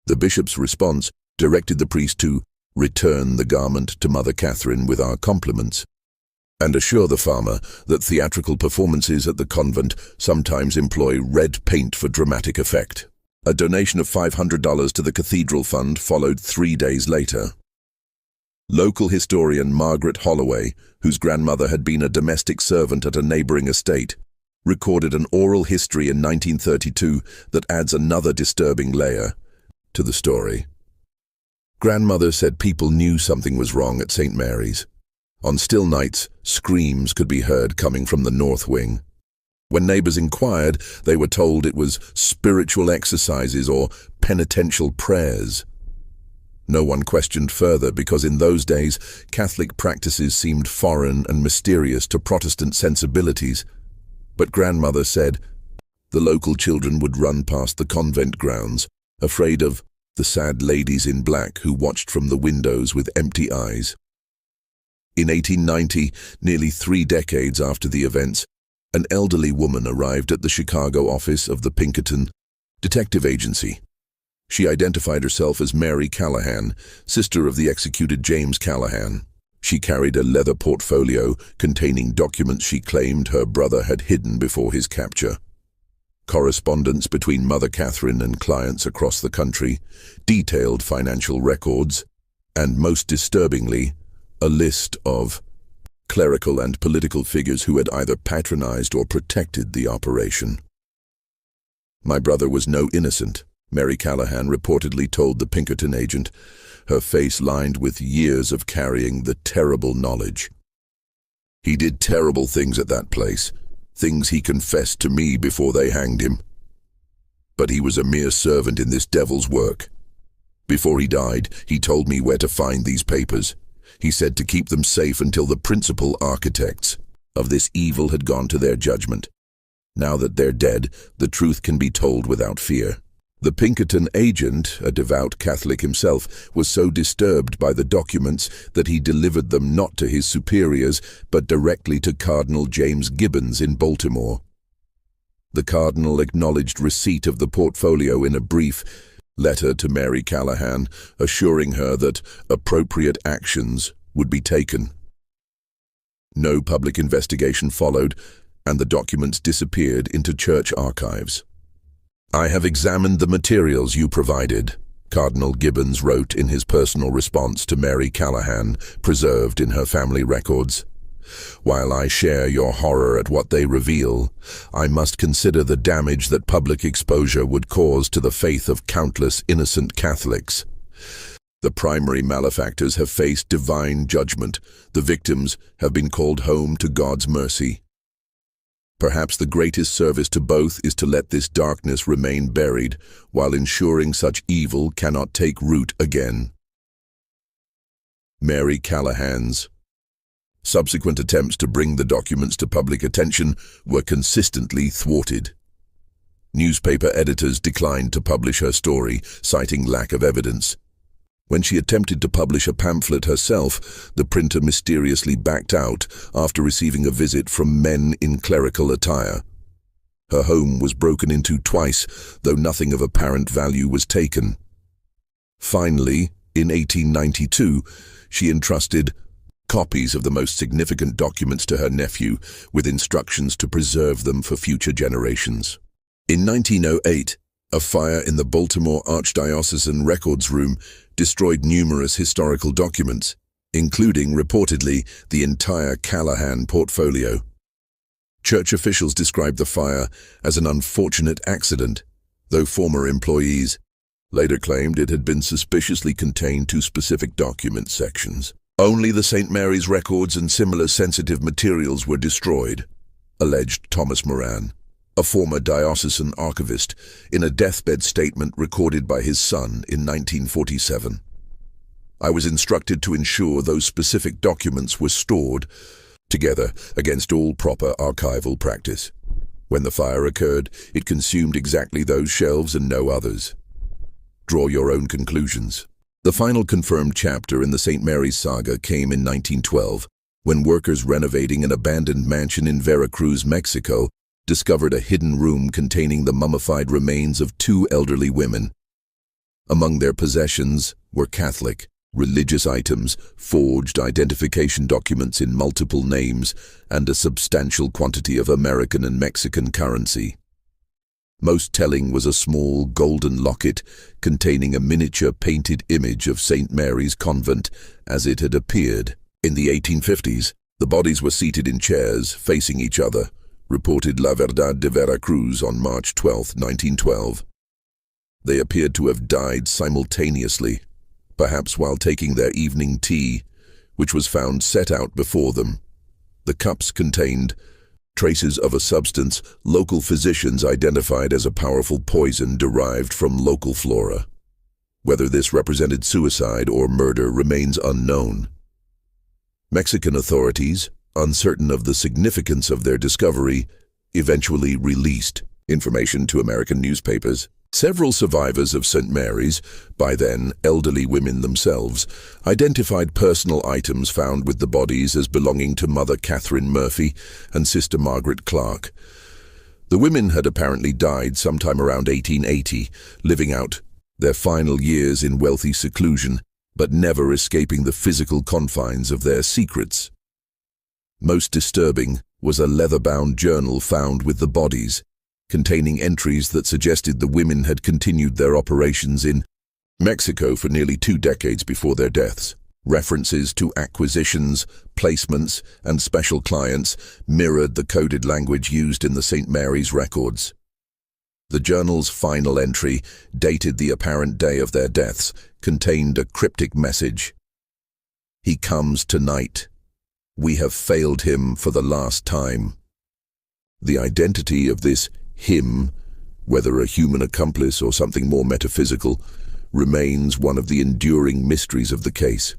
The bishop's response directed the priest to return the garment to Mother Catherine with our compliments, and assure the farmer that theatrical performances at the convent sometimes employ red paint for dramatic effect. A donation of $500 to the cathedral fund followed 3 days later. Local historian Margaret Holloway, whose grandmother had been a domestic servant at a neighboring estate, recorded an oral history in 1932 that adds another disturbing layer to the story. Grandmother said people knew something was wrong at St. Mary's. On still nights, screams could be heard coming from the north wing. When neighbors inquired, they were told it was spiritual exercises or penitential prayers. No one questioned further because in those days, Catholic practices seemed foreign and mysterious to Protestant sensibilities. But grandmother said the local children would run past the convent grounds, afraid of the sad ladies in black who watched from the windows with empty eyes. In 1890, nearly 3 decades after the events, an elderly woman arrived at the Chicago office of the Pinkerton Detective Agency. She identified herself as Mary Callahan, sister of the executed James Callahan. She carried a leather portfolio containing documents she claimed her brother had hidden before his capture. correspondence between Mother Catherine and clients across the country, detailed financial records, and most disturbingly, a list of clerical and political figures who had either patronized or protected the operation. My brother was no innocent, Mary Callahan reportedly told the Pinkerton agent, her face lined with years of carrying the terrible knowledge. He did terrible things at that place, things he confessed to me before they hanged him. But he was a mere servant in this devil's work. Before he died, he told me where to find these papers. He said to keep them safe until the principal architects of this evil had gone to their judgment. Now that they're dead, the truth can be told without fear. The Pinkerton agent, a devout Catholic himself, was so disturbed by the documents that he delivered them not to his superiors, but directly to Cardinal James Gibbons in Baltimore. The Cardinal acknowledged receipt of the portfolio in a brief letter to Mary Callahan, assuring her that appropriate actions would be taken. No public investigation followed, and the documents disappeared into church archives. "I have examined the materials you provided," Cardinal Gibbons wrote in his personal response to Mary Callahan, preserved in her family records. "While I share your horror at what they reveal, I must consider the damage that public exposure would cause to the faith of countless innocent Catholics. The primary malefactors have faced divine judgment. The victims have been called home to God's mercy. Perhaps the greatest service to both is to let this darkness remain buried, while ensuring such evil cannot take root again." Mary Callahan's subsequent attempts to bring the documents to public attention were consistently thwarted. Newspaper editors declined to publish her story, citing lack of evidence. When she attempted to publish a pamphlet herself, the printer mysteriously backed out after receiving a visit from men in clerical attire. Her home was broken into twice, though nothing of apparent value was taken. Finally, in 1892, she entrusted copies of the most significant documents to her nephew, with instructions to preserve them for future generations. In 1908, a fire in the Baltimore Archdiocesan Records Room destroyed numerous historical documents, including, reportedly, the entire Callahan portfolio. Church officials described the fire as an unfortunate accident, though former employees later claimed it had been suspiciously contained to specific document sections. "Only the St. Mary's records and similar sensitive materials were destroyed," alleged Thomas Moran, a former diocesan archivist, in a deathbed statement recorded by his son in 1947. "I was instructed to ensure those specific documents were stored together against all proper archival practice. When the fire occurred, it consumed exactly those shelves and no others. Draw your own conclusions." The final confirmed chapter in the St. Mary's saga came in 1912, when workers renovating an abandoned mansion in Veracruz, Mexico, discovered a hidden room containing the mummified remains of two elderly women. Among their possessions were Catholic, religious items, forged identification documents in multiple names, and a substantial quantity of American and Mexican currency. Most telling was a small golden locket containing a miniature painted image of St. Mary's Convent as it had appeared. In the 1850s, the bodies were seated in chairs facing each other, reported La Verdad de Veracruz on March 12, 1912. They appeared to have died simultaneously, perhaps while taking their evening tea, which was found set out before them. The cups contained traces of a substance local physicians identified as a powerful poison derived from local flora. Whether this represented suicide or murder remains unknown. Mexican authorities, uncertain of the significance of their discovery, eventually released information to American newspapers. Several survivors of St. Mary's, by then elderly women themselves, identified personal items found with the bodies as belonging to Mother Catherine Murphy and Sister Margaret Clark. The women had apparently died sometime around 1880, living out their final years in wealthy seclusion, but never escaping the physical confines of their secrets. Most disturbing was a leather-bound journal found with the bodies. containing entries that suggested the women had continued their operations in Mexico for nearly 2 decades before their deaths. References to acquisitions, placements, and special clients mirrored the coded language used in the St. Mary's records. The journal's final entry, dated the apparent day of their deaths, contained a cryptic message. "He comes tonight. We have failed him for the last time." The identity of this him, whether a human accomplice or something more metaphysical, remains one of the enduring mysteries of the case.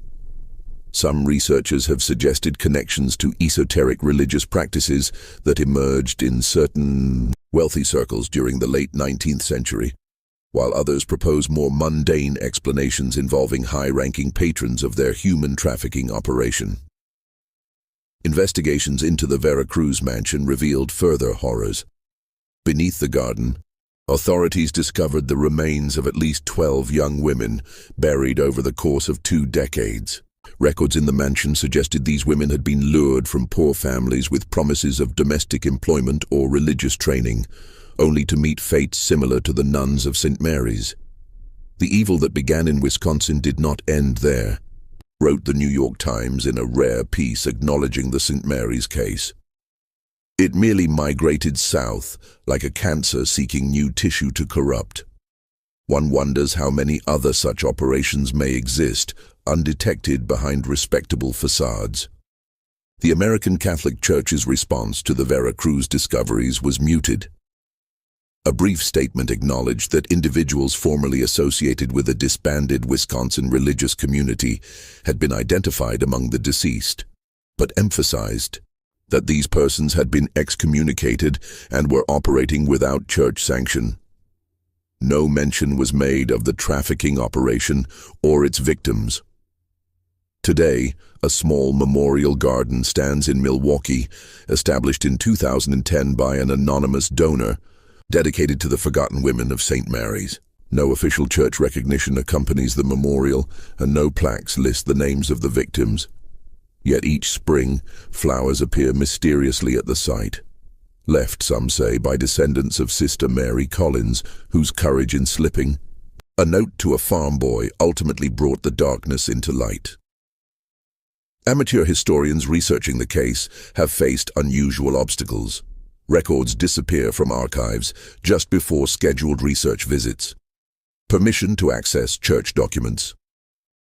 Some researchers have suggested connections to esoteric religious practices that emerged in certain wealthy circles during the late 19th century, while others propose more mundane explanations involving high-ranking patrons of their human trafficking operation. Investigations into the Veracruz mansion revealed further horrors. Beneath the garden, authorities discovered the remains of at least 12 young women buried over the course of 2 decades. Records in the mansion suggested these women had been lured from poor families with promises of domestic employment or religious training, only to meet fates similar to the nuns of St. Mary's. The evil that began in Wisconsin did not end there, wrote the New York Times in a rare piece acknowledging the St. Mary's case. It merely migrated south, like a cancer seeking new tissue to corrupt. One wonders how many other such operations may exist, undetected behind respectable facades. The American Catholic Church's response to the Veracruz discoveries was muted. A brief statement acknowledged that individuals formerly associated with a disbanded Wisconsin religious community had been identified among the deceased, but emphasized that these persons had been excommunicated and were operating without church sanction. No mention was made of the trafficking operation or its victims. Today, a small memorial garden stands in Milwaukee, established in 2010 by an anonymous donor, dedicated to the forgotten women of St. Mary's. No official church recognition accompanies the memorial, and no plaques list the names of the victims. Yet each spring, flowers appear mysteriously at the site, left, some say, by descendants of Sister Mary Collins, whose courage in slipping a note to a farm boy ultimately brought the darkness into light. Amateur historians researching the case have faced unusual obstacles. Records disappear from archives just before scheduled research visits. Permission to access church documents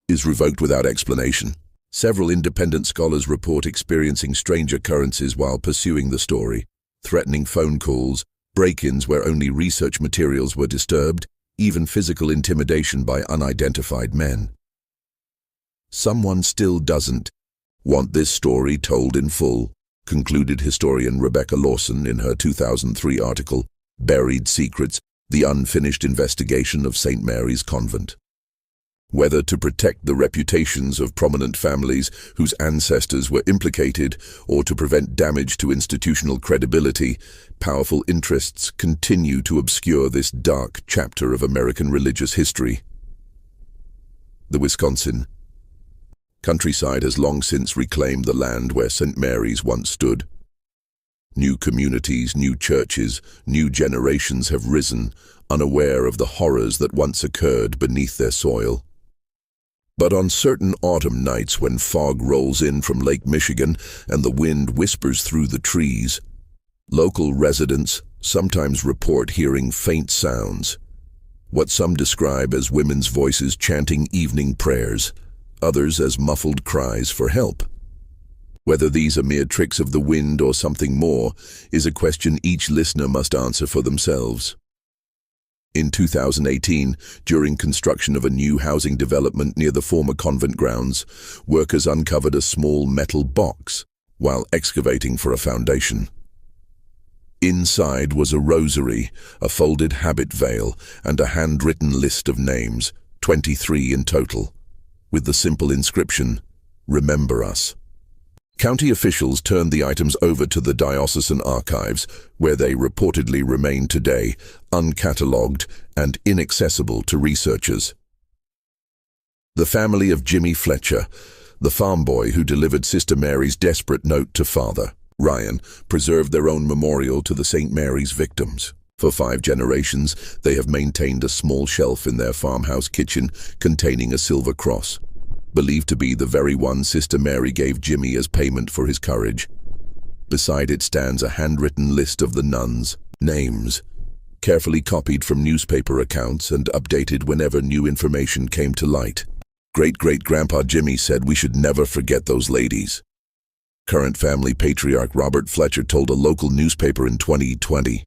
is revoked without explanation. Several independent scholars report experiencing strange occurrences while pursuing the story, threatening phone calls, break-ins where only research materials were disturbed, even physical intimidation by unidentified men. Someone still doesn't want this story told in full, concluded historian Rebecca Lawson in her 2003 article, Buried Secrets: The Unfinished Investigation of St. Mary's Convent. Whether to protect the reputations of prominent families whose ancestors were implicated or to prevent damage to institutional credibility, powerful interests continue to obscure this dark chapter of American religious history. The Wisconsin countryside has long since reclaimed the land where St. Mary's once stood. New communities, new churches, new generations have risen, unaware of the horrors that once occurred beneath their soil. But on certain autumn nights when fog rolls in from Lake Michigan and the wind whispers through the trees, local residents sometimes report hearing faint sounds, what some describe as women's voices chanting evening prayers, others as muffled cries for help. Whether these are mere tricks of the wind or something more is a question each listener must answer for themselves. In 2018, during construction of a new housing development near the former convent grounds, workers uncovered a small metal box while excavating for a foundation. Inside was a rosary, a folded habit veil, and a handwritten list of names, 23 in total, with the simple inscription, "Remember us." County officials turned the items over to the diocesan archives, where they reportedly remain today, uncatalogued and inaccessible to researchers. The family of Jimmy Fletcher, the farm boy who delivered Sister Mary's desperate note to Father Ryan, preserved their own memorial to the St. Mary's victims. For 5 generations, they have maintained a small shelf in their farmhouse kitchen containing a silver cross, believed to be the very one Sister Mary gave Jimmy as payment for his courage. Beside it stands a handwritten list of the nuns' names, carefully copied from newspaper accounts and updated whenever new information came to light. Great-great-grandpa Jimmy said we should never forget those ladies. Current family patriarch Robert Fletcher told a local newspaper in 2020.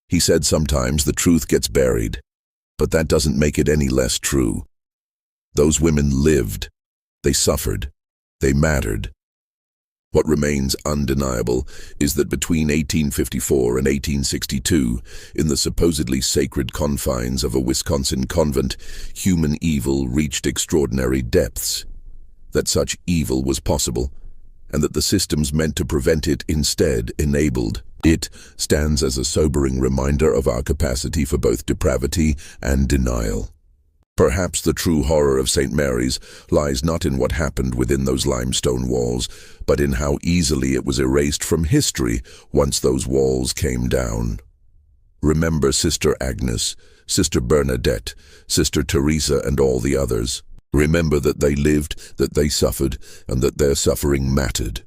He said sometimes the truth gets buried, but that doesn't make it any less true. Those women lived, they suffered, they mattered. What remains undeniable is that between 1854 and 1862, in the supposedly sacred confines of a Wisconsin convent, human evil reached extraordinary depths. That such evil was possible, and that the systems meant to prevent it instead enabled. It stands as a sobering reminder of our capacity for both depravity and denial. Perhaps the true horror of St. Mary's lies not in what happened within those limestone walls, but in how easily it was erased from history once those walls came down. Remember Sister Agnes, Sister Bernadette, Sister Teresa, and all the others. Remember that they lived, that they suffered, and that their suffering mattered.